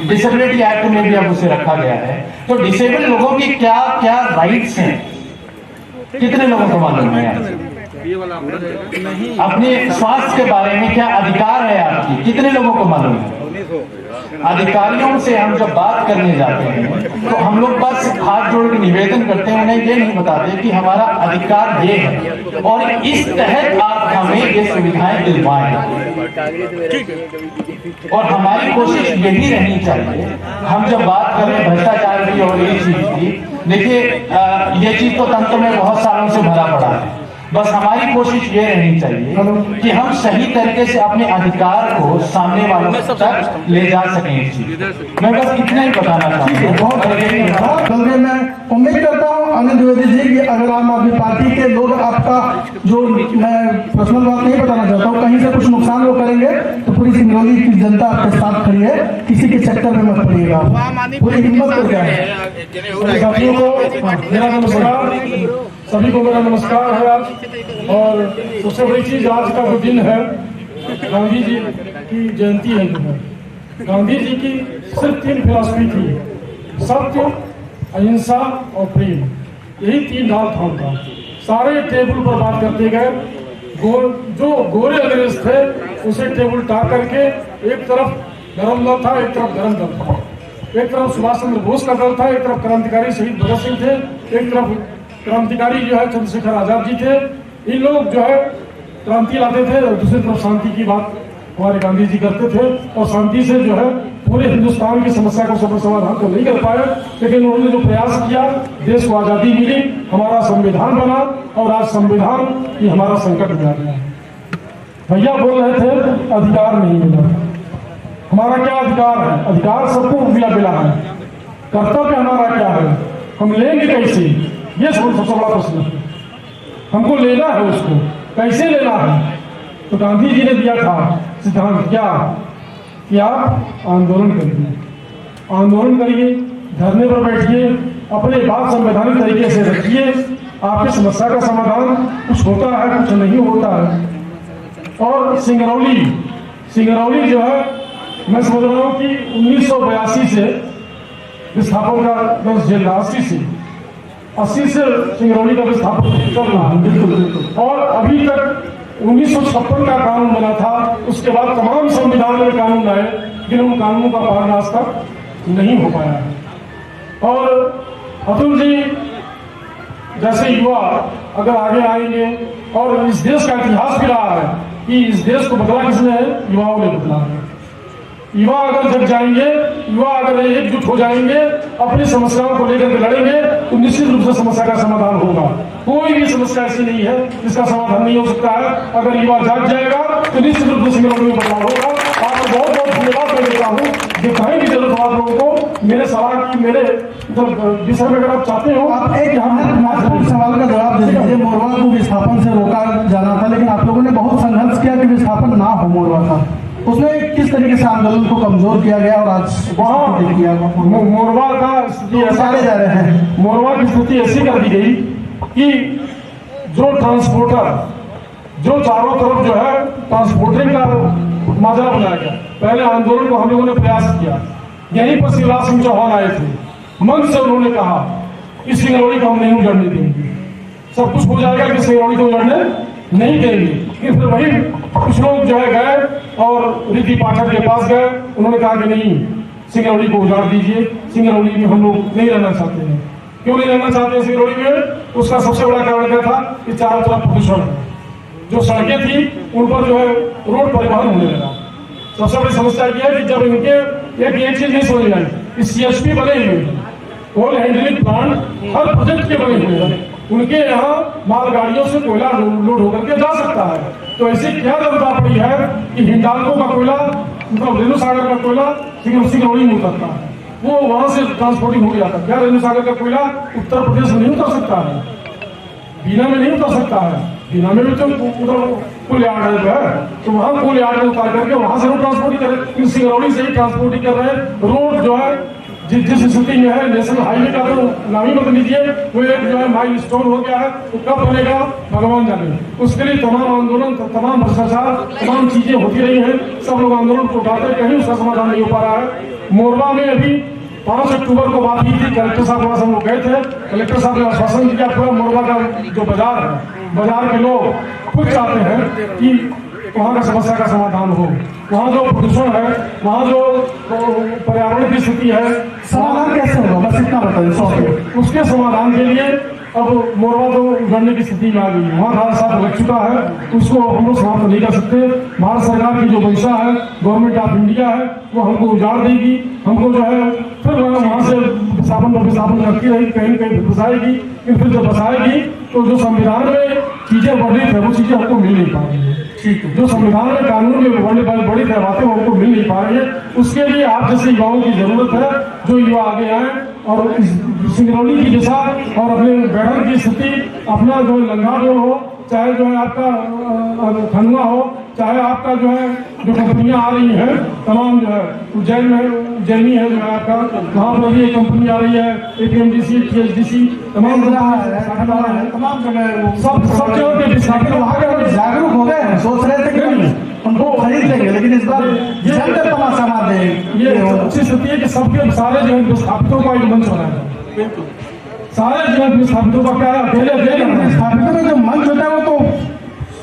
डिसेबिलिटी एक्ट में भी अब उसे रखा गया है, तो डिसेबल लोगों की क्या क्या राइट्स हैं कितने लोगों को मालूम है? अपने स्वास्थ्य के बारे में क्या अधिकार है आपकी, कितने लोगों को मालूम है? अधिकारियों से हम जब बात करने जाते हैं तो हम लोग बस हाथ जोड़ के निवेदन करते हैं, उन्हें ये नहीं बताते कि हमारा अधिकार ये है और इस तहत आप हमें ये सुविधाएं दिलवाएं। और हमारी कोशिश यही रहनी चाहिए, हम जब बात कर रहे हैं भ्रष्टाचार की और ये चीज की, देखिए ये चीज तो तंत्र में बहुत सालों से भरा पड़ा है। बस हमारी कोशिश ये रहनी चाहिए कि हम सही तरीके से अपने अधिकार को सामने वालों तक ले जा सकें। इस चीज मैं बस इतना ही बताना चाहता हूँ। बल्कि मैं उम्मीद करता हूँ अनिल द्विवेदी जी कि अगर आम आदमी पार्टी के लोग आपका जो मैं पर्सनल बात नहीं बताना चाहता हूँ, कहीं से कुछ नुकसान वो करेंगे तो पूरी सिंगरौली की जनता आपके साथ खड़ी है, किसी के चक्कर में मत पड़िएगा, पूरी हिम्मत कर जाए। साथियों को मेरा नमस्कार, सभी को मेरा नमस्कार है आज। और सबसे बड़ी चीज आज का जो दिन है, गांधी जी की जयंती है। जो है गांधी जी की सिर्फ 3 फिलॉसफी थी, सत्य, अहिंसा और प्रेम, यही 3 डाल था उनका। सारे टेबल पर बात करते गए। जो गोरे अंग्रेज थे उसे टेबल टाक करके एक तरफ गरम दल था, एक तरफ गरम दल था, एक तरफ सुभाष चंद्र बोस का दल था, एक तरफ क्रांतिकारी शहीद भगत सिंह थे, एक तरफ क्रांतिकारी जो है चंद्रशेखर आजाद जी थे। इन लोग जो है क्रांति लाते थे और दूसरी तरफ शांति की बात हमारे गांधी जी करते थे। और शांति से जो है पूरे हिंदुस्तान की समस्या का समाधान तो नहीं कर पाए, लेकिन उन्होंने जो प्रयास किया, देश को आजादी मिली, हमारा संविधान बना और आज संविधान ही हमारा संकट में आ गया है। भैया बोल रहे थे अधिकार नहीं मिला, हमारा क्या अधिकार है? अधिकार सबको मिला मिला है, कर्तव्य हमारा क्या है? हम लेंगे कैसे? ये सबसे बड़ा प्रश्न है। हमको लेना है, उसको कैसे लेना है? तो गांधी जी ने दिया था सिद्धांत क्या कि आप आंदोलन करिए, आंदोलन करिए, धरने पर बैठिए, अपने बात संवैधानिक तरीके से रखिए, आपकी समस्या का समाधान कुछ होता है, कुछ नहीं होता है। और सिंगरौली जो है, मैं समझ रहा हूँ कि 1982 से विस्थापन का दस जेल रहा, 80 से सिंगरौली का विस्थापन कर रहा है। बिल्कुल। और अभी तक 1956 का कानून बना था, उसके बाद तमाम संविधान में कानून आए, लेकिन उन कानूनों का पालन आज तक नहीं हो पाया है। और अतुल जी जैसे युवा अगर आगे आएंगे, और इस देश का इतिहास भी रहा है कि इस देश को बदला किसने है? युवाओं ने बदला है। युवा अगर जग जाएंगे, युवा अगर एकजुट हो जाएंगे, अपनी समस्याओं को लेकर के लड़ेंगे, तो निश्चित रूप से समस्या का समाधान होगा। कोई भी समस्या ऐसी नहीं है जिसका समाधान नहीं हो सकता है। अगर युवा जाग जाएगा तो निश्चित रूप से सिंगरौली में बदलाव होगा। आपको बहुत बहुत धन्यवाद मैं देता हूँ। दिखाई की जरूरत आप लोगों को मेरे सवाल की, मेरे विषय में अगर आप चाहते हो, आप एक महत्वपूर्ण सवाल का जवाब दे दीजिए। मोरवा को विस्थापन से रोका जाना था, लेकिन आप लोगों ने बहुत संघर्ष किया कि विस्थापन ना हो मोरवा का। उसमें किस तरीके से आंदोलन को कमजोर किया गया और आज वहाँ किया मोरवा का स्थिति सारे जा रहे हैं। मोरवा की स्थिति ऐसी कर दी गई कि जो ट्रांसपोर्टर, जो चारों तरफ जो है ट्रांसपोर्टिंग का माजरा बनाया गया। पहले आंदोलन को हम लोगों ने प्रयास किया, यहीं पर शिवराज सिंह चौहान आए थे, मन से उन्होंने कहा कि सिंगरौली को हम नहीं उजड़ने देंगे, सब कुछ हो जाएगा कि सिंगरौली को उजड़ने नहीं देंगे। फिर वही कुछ लोग जो है गए और रिद्धि पाठक के पास गए, उन्होंने कहा कि नहीं, सिंगरौली को उजाड़ दीजिए, सिंगरौली में हम लोग नहीं रहना चाहते हैं। क्यों नहीं रहना चाहते हैं सिंगरौली में? उसका सबसे बड़ा कारण क्या था कि चारों तरफ प्रदूषण है। जो सड़कें थी उन पर जो है रोड परिवहन होने लगा। सबसे बड़ी समस्या यह है कि जब इनके एक चीज नहीं समझ में आई, सीएचपी बने हुए हैं, कोल हैंडलिंग प्लांट हर प्रोजेक्ट के बने हुए हैं, उनके यहाँ मालगाड़ियों से कोयला लोड होकर के जा सकता है। तो ऐसी क्या जरूरत पड़ी है कि हिंडाल्को का कोयला, मतलब रेणु सागर का कोयला सिंगरौली में उतरता है, वो वहां से ट्रांसपोर्टिंग हो जाता है। क्या रेणु सागर का कोयला उत्तर प्रदेश में नहीं उतर सकता है? बीना में नहीं उतर सकता है? बीना में भी तो कुल यार्ड है, तो वहां कुल यार्ड में उतार करके वहां से ट्रांसपोर्टिंग कर, सिंगरौली से ही ट्रांसपोर्टिंग कर रहे हैं। रोड जो है जिस स्थिति में है, नेशनल हाईवे का तो नाम ही बदल लीजिए, वो एक जो है माइल स्टोन हो गया है, तो कब बनेगा भगवान जाने। उसके लिए तमाम आंदोलन, तमाम भ्रष्टाचार, तमाम चीजें होती रही हैं, सब लोग आंदोलन को उठाते, कहीं उसका समाधान नहीं हो पा रहा है। मोरवा में अभी 5 अक्टूबर को बात की थी, कलेक्टर साहब के पास हम लोग गए थे, कलेक्टर साहब ने आश्वासन दिया पूरा मोरवा का जो बाजार है, बाजार के लोग खुद चाहते हैं कि वहाँ का समस्या का समाधान हो। वहाँ जो प्रदूषण है, वहाँ जो पर्यावरण की स्थिति है, समाधान कैसे होगा बस इतना बताइए। उसके समाधान के लिए अब मोरवा तो उजड़ने की स्थिति में आ गई है, वहाँ राज साहब लग चुका है, उसको हम लोग समाप्त नहीं कर सकते। भारत सरकार की जो मंशा है, गवर्नमेंट ऑफ इंडिया है, वो हमको उजाड़ देगी, हमको जो है फिर वहाँ से विस्थापन रखती रहेगी, कहीं कहीं बसाएगी, फिर जब बसाएगी तो जो संविधान में चीजें वर्णित है वो चीजें हमको मिल नहीं पा रही है। ठीक है, जो संविधान में कानून में वर्णित है बातें हमको मिल नहीं पा रही है। उसके लिए आप जैसे युवाओं की जरूरत है, जो युवा आगे आए और इस सिंगरौली की दिशा और अपने बैठक की स्थिति, अपना जो लंगा जोड़ हो, चाहे जो है आपका खंडवा हो, चाहे आपका जो है जो कंपनियां आ रही हैं तमाम जो है उज्जैन में उज्जैनी है जो है आपका, वहाँ पर भी एक कंपनी आ रही है, APMDC, THDC, तमाम तमाम जगह सब जगह पे विस्थापित वहाँ के जागरूक हो गए हैं, सोच रहे थे कि उनको खरीद लेंगे, लेकिन इस बार जनता तमाशा मार देंगे। ये अच्छी स्थिति है कि सबके सारे जो है विस्थापितों का एक मंच बनाया जाए। सारे जो है विस्थापितों का क्या अकेले विस्थापितों में जो मंच होता है वो तो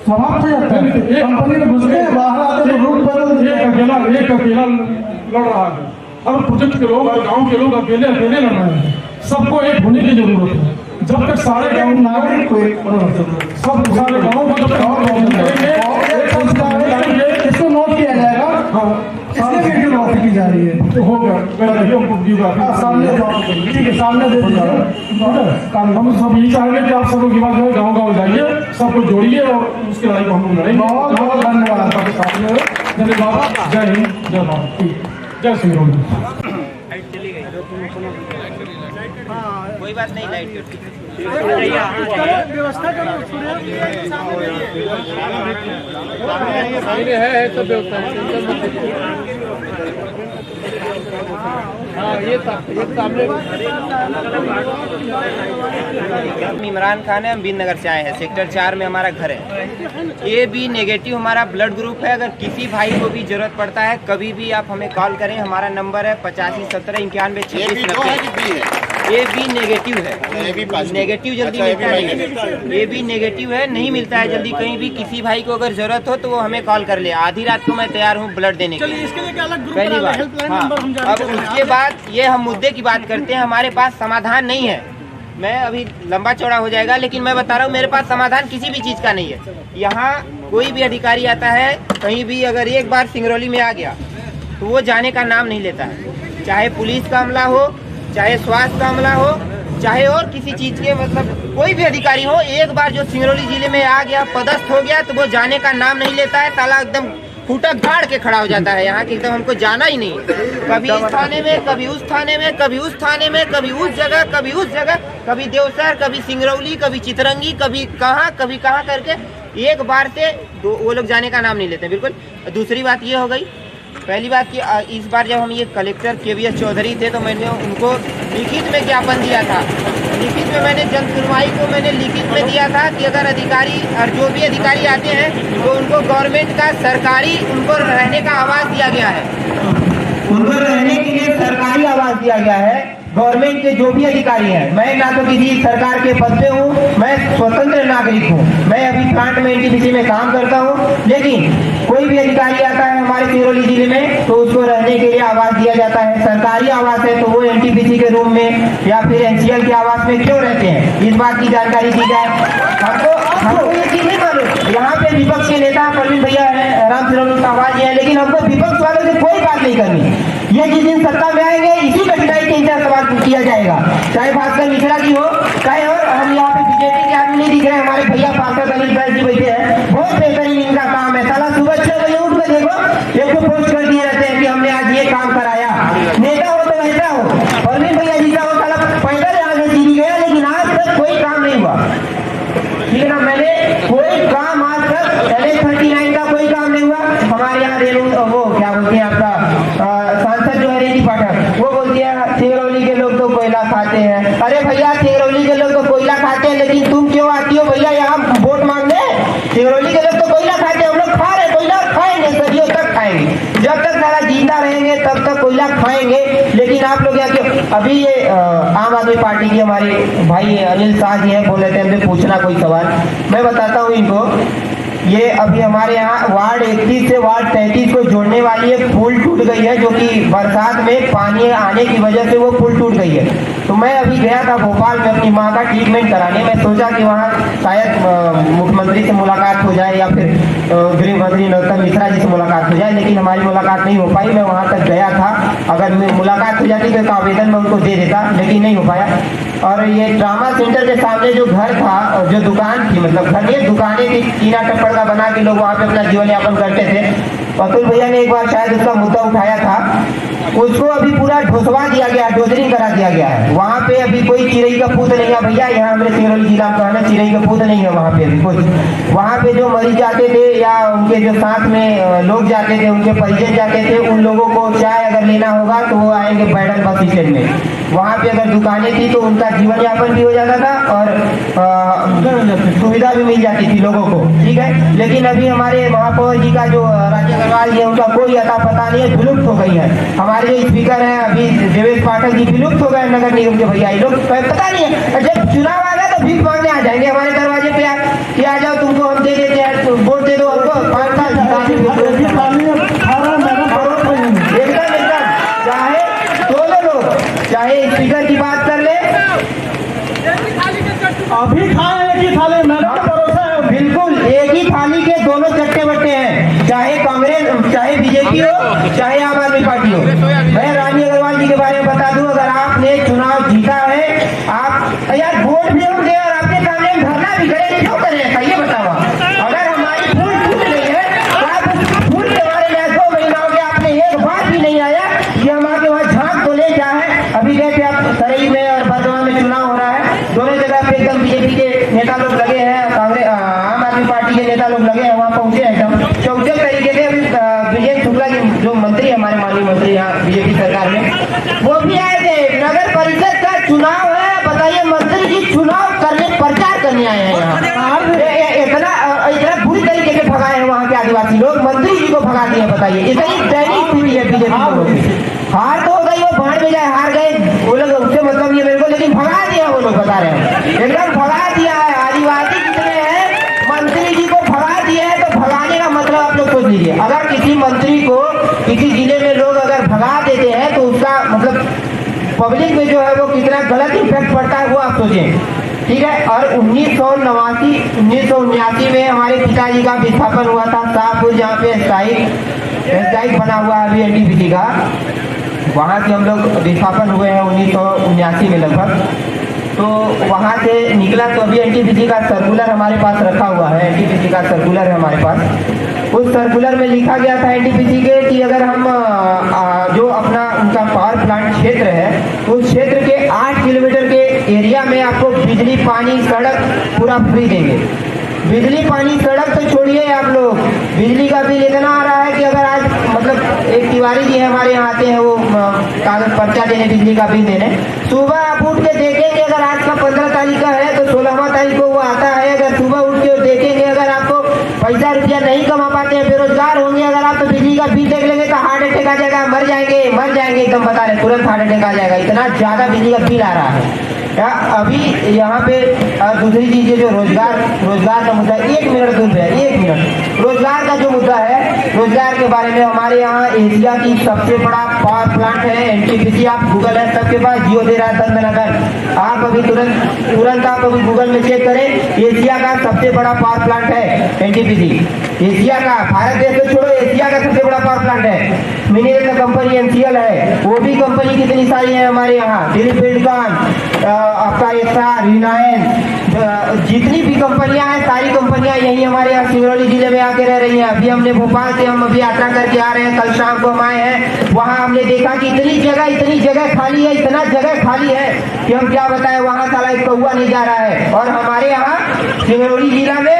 समाप्त हो जाता है। कंपनी में घुस गए, बाहर आते तो रूट बदल एक अकेला लड़ रहा है। हर प्रोजेक्ट के लोग, हर गांव के लोग अकेले लड़ रहे हैं। सबको एक होने की जरूरत है। जब तक सारे गांव नागरिक को सब सारे गाँव को जब इसको नोट किया जाएगा, इसलिए वीडियो नोट की जा रही है। तो हो गया सामने ठीक है, सामने दे दीजिए। हम सब यही चाहेंगे कि आप सब लोग गाँव गाँव जाइए, सबको जोड़िए और उसकी लड़ाई को हम लोग लड़ेंगे। बहुत बहुत धन्यवाद। धन्यवाद। जय हिंद, जय भारत, जय सिंगरौली। कोई बात नहीं, लाइट व्यवस्था करो है सब व्यवस्था इमरान खान है, हम बीन नगर से आए हैं, सेक्टर 4 में हमारा घर है। ये भी नेगेटिव हमारा ब्लड ग्रुप है। अगर किसी भाई को भी जरूरत पड़ता है कभी भी आप हमें कॉल करें, हमारा नंबर है 8517912690। ये भी नेगेटिव है, नेगेटिव जल्दी मिलता नहीं है। ये भी नेगेटिव है, नहीं मिलता है जल्दी कहीं भी। किसी भाई को अगर जरूरत हो तो वो हमें कॉल कर ले। आधी रात को मैं तैयार हूँ ब्लड देने के लिए। पहली बात। हाँ, अब उसके बाद ये हम मुद्दे की बात करते हैं। हमारे पास समाधान नहीं है। मैं अभी लंबा चौड़ा हो जाएगा, लेकिन मैं बता रहा हूँ मेरे पास समाधान किसी भी चीज़ का नहीं है। यहाँ कोई भी अधिकारी आता है कहीं भी, अगर एक बार सिंगरौली में आ गया तो वो जाने का नाम नहीं लेता है। चाहे पुलिस का अमला हो, चाहे स्वास्थ्य का अमला हो, चाहे और किसी चीज के, मतलब कोई भी अधिकारी हो, एक बार जो सिंगरौली जिले में आ गया, पदस्थ हो गया, तो वो जाने का नाम नहीं लेता है। ताला एकदम फूटा गाड़ के खड़ा हो जाता है यहाँ की, एकदम हमको जाना ही नहीं। कभी इस थाने में, कभी उस थाने में, कभी उस थाने में, कभी उस जगह, कभी उस जगह, कभी देवसर, कभी सिंगरौली, कभी चितरंगी, कभी कहाँ करके एक बार से वो लोग जाने का नाम नहीं लेते। बिल्कुल। दूसरी बात ये हो गई, पहली बात कि इस बार जब हम ये कलेक्टर KVS चौधरी थे तो मैंने उनको लिखित में ज्ञापन दिया था। लिखित में मैंने जन सुनवाई को मैंने लिखित में दिया था कि अगर अधिकारी और जो भी अधिकारी आते हैं तो उनको गवर्नमेंट का सरकारी उनको रहने का आवास दिया गया है। उनको रहने के लिए सरकारी आवास दिया गया है। गवर्नमेंट के जो भी अधिकारी हैं, मैं ना तो किसी सरकार के पद पे हूँ, मैं स्वतंत्र नागरिक हूँ। मैं अभी प्लांट में NTPC में काम करता हूँ, लेकिन कोई भी अधिकारी आता है हमारे सिंगरौली जिले में तो उसको रहने के लिए आवास दिया जाता है। सरकारी आवास है तो वो NTPC के रूम में या फिर NCL के आवास में क्यों रहते हैं, इस बात की जानकारी दी जाए। हमको ये चीज नहीं मालूम। यहाँ पे विपक्ष के नेता प्रवीण भैया है, राम सिंह आवाज है, लेकिन हमको विपक्ष वालों से कोई बात नहीं करनी। ये जिस दिन सत्ता में आएंगे इसी कठिनाई के इंतजार सवाल किया जाएगा, चाहे भास्कर मिश्रा जी हो, चाहे और हम यहाँ पे BJP के आदमी नहीं दिख रहे। हमारे भैया पार्षद अनिल बैस जी बैठे हैं, बहुत बेहतरीन इनका काम है। साला सुबह 6 बजे उठ कर देखो, एक तो पोस्ट कर दिए रहते हैं कि हमने आज ये काम कराया। नेता हो तो वैसा हो, प्रवीण भैया जी का हो, साला पैदल यहाँ से चीनी गया, लेकिन आज तक कोई काम नहीं हुआ। ठीक है ना, मैंने कोई काम आज तक LA39 का कोई काम नहीं हुआ। हमारे यहाँ वो क्या बोलते हैं आपका सांसद जो है रेडी पाठक, वो बोलती है सिंगरौली के लोग तो कोयला खाते हैं। अरे भैया सिंगरौली के लोग तो कोयला खाते हैं, लेकिन तुम क्यों आती हो भैया यहाँ वोट मांगने? सिंगरौली के लोग तो कोयला खाते हैं, हम लोग खा रहे, कोयला खाएंगे, सदियों तक खाएंगे, जब तक सारा जिंदा रहेंगे तब तक कोयला खाएंगे। लेकिन आप लोग यहाँ क्यों? अभी ये आम आदमी पार्टी के हमारे भाई अनिल शाह जी हैं, बोल रहे थे हमसे पूछना कोई सवाल, मैं बताता हूँ इनको। ये अभी हमारे यहाँ वार्ड 31 से वार्ड 33 को जोड़ने वाली एक पुल टूट गई है, जो कि बरसात में पानी आने की वजह से वो पुल टूट गई है। तो मैं अभी गया था भोपाल में अपनी माँ का ट्रीटमेंट कराने। मैं सोचा कि वहाँ शायद मुख्यमंत्री से मुलाकात हो जाए या फिर गृह मंत्री नरोत्तम मिश्रा जी से मुलाकात हो जाए, लेकिन हमारी मुलाकात नहीं हो पाई। मैं वहाँ तक गया था, अगर मुलाकात हो जाती तो एक आवेदन मैं उनको दे देता, लेकिन नहीं हो पाया। और ये ड्रामा सेंटर के सामने जो घर था, जो दुकान थी, मतलब घर नहीं दुकानें थी, टीना टप्पड़ का बना के लोग वहाँ पे अपना जीवन यापन करते थे। अतुल भैया ने एक बार शायद उसका मुद्दा उठाया था, उसको अभी पूरा ढोसवा दिया गया, डोजरिंग करा दिया गया है। वहाँ पे अभी कोई चिरई का पूत नहीं है भैया, यहाँ हमारे सिंगरौली जिला में कहना चिरई का पूत नहीं है वहाँ पे अभी कुछ। वहाँ पे जो मरीज जाते थे या उनके जो साथ में लोग जाते थे, उनके परिजन जाते थे, उन लोगों को चाय अगर लेना होगा तो वो आएंगे बैडन बस स्टैंड में। वहाँ पे अगर दुकानें थी तो उनका जीवन यापन भी हो जाता था और सुविधा भी मिल जाती थी लोगों को, ठीक है। लेकिन अभी हमारे महापौर जी का जो राजेश अग्रवाल जी है, उनका कोई अता पता नहीं है, विलुप्त हो गई है। हमारे जो स्पीकर हैं अभी देवेश पाठक जी विलुप्त हो गए नगर निगम के भैया, ये लोग पता नहीं है। जब चुनाव आ गया तो भीख मांगने आ जाएंगे हमारे दरवाजे पे कि आ जाओ तुमको हम दे देते हैं, वोट दे दो हमको 5 साल एकदम चाहे दोनों लोग, चाहे स्पीकर की बात कर ले, अभी खाए एक ही थाली में, भरोसा है बिल्कुल एक ही थाली के दोनों चट्टे बट्टे हैं, चाहे कांग्रेस, चाहे बीजेपी हो, चाहे आम आदमी पार्टी हो। मैं रानी अग्रवाल जी के बारे में बता दूं, अगर आपने चुनाव जीता है, आप यार वोट भी हम दे और आपके सामने हम धरना भी करें, क्यों करें ऐसा, ये बताओ। अगर हमारी फूल फूट गई है तो आप फूल के बारे में 2 महीना हो गया, आपने एक बात भी नहीं आया कि हम आके वहाँ झांक तो ले जाए। अभी गए थे आप सरई में और बर्दवान में चुनाव हो रहा है, दोनों जगह पे एकदम बीजेपी के नेता लोग लगे हैं, कांग्रेस आम आदमी पार्टी के नेता लोग लगे हैं, वहाँ पहुंचे हैं एकदम चौचक तरीके से। विजय शुक्ला जी जो मंत्री, हमारे माननीय मंत्री यहाँ बीजेपी सरकार में, वो भी आए थे। नगर परिषद का चुनाव है, बताइए मंत्री जी चुनाव करने, प्रचार करने आए हैं यहाँ। इतना बुरी तरीके से भगाए हैं वहाँ के आदिवासी लोग, मंत्री जी को भगा दिए, बताइए इतनी दैनिक हुई है बीजेपी को। हार तो हो गई, वो बाढ़ में जाए हार गए वो लोग, उससे मतलब ये मेरे को, लेकिन भगा दिया वो लोग, बता रहे हैं एकदम भगा दिया है। आदिवासी जितने हैं मंत्री जी को भगा दिया है, तो भगाने का मतलब आप लोग सोच लीजिए। अगर किसी मंत्री को किसी जिले में लोग अगर भगा देते हैं तो उसका मतलब पब्लिक में जो है वो कितना गलत इफेक्ट पड़ता है वो आप सोचें, ठीक है। और 1979 में हमारे पिताजी का विस्थापन हुआ था शाहपुर, जहाँ पे स्थायी बना हुआ है अभी एनटीपीसी का, वहाँ से हम लोग विस्थापन हुए हैं 1979 में लगभग। तो वहाँ से निकला तो अभी एनटीपीसी का सर्कुलर हमारे पास रखा हुआ है, एनटीपीसी का सर्कुलर है हमारे पास। उस सर्कुलर में लिखा गया था एनटीपीसी के कि अगर हम जो अपना उनका पावर प्लांट क्षेत्र है, उस क्षेत्र के 8 किलोमीटर के एरिया में आपको बिजली, पानी, सड़क पूरा फ्री देंगे। बिजली, पानी, सड़क तो छोड़िए आप लोग, बिजली का बिल इतना आ रहा है कि अगर आज मतलब एक तिवारी जी हमारे यहाँ आते हैं, वो कागज पर्चा देने, बिजली का बिल देने, सुबह आप उठ के देखेंगे, अगर आज का 15 तारीख का है तो 16वां तारीख को वो आता है। अगर सुबह उठ के देखेंगे, अगर आपको पैसा रुपया नहीं कमा पाते हैं, बेरोजगार होंगे, अगर आप तो बिजली का बिल देख लेंगे तो हार्ट अटैक आ जाएगा, मर जाएंगे एकदम, बता रहे तुरंत हार्ट अटैक आ जाएगा, इतना ज्यादा बिजली का बिल आ रहा है। अभी यहाँ पे दूसरी चीज जो रोजगार का मुद्दा, 1 मिनट दूर है, 1 मिनट, रोजगार का जो मुद्दा है, रोजगार के बारे में हमारे यहाँ एशिया की सबसे बड़ा पावर प्लांट है एनटीपीसी। आप गूगल है सबके पास, जियो दे रहा है दंदनगर, आप अभी तुरंत आप अभी गूगल में चेक करें, एशिया का सबसे बड़ा पावर प्लांट है एनटीपीसी। एशिया का, भारत देश को छोड़ो, एशिया का सबसे बड़ा पावर प्लांट है। मिनिरत्न कंपनी एनसीएल है, वो भी कंपनी कितनी सारी है हमारे यहाँ, दिलीप बिल्डकॉन, आपका एक्सा, रिलायंस, जितनी भी कंपनियां हैं सारी कंपनियां यही हमारे यहाँ सिंगरौली जिले में आके रह रही हैं। अभी हमने भोपाल से हम अभी यात्रा करके आ रहे हैं, कल शाम को हम आए हैं, वहाँ हमने देखा कि इतनी जगह खाली है, इतना जगह खाली है कि हम क्या बताएं, वहाँ साला एक कौवा नहीं जा रहा है। और हमारे यहाँ सिंगरौली जिला में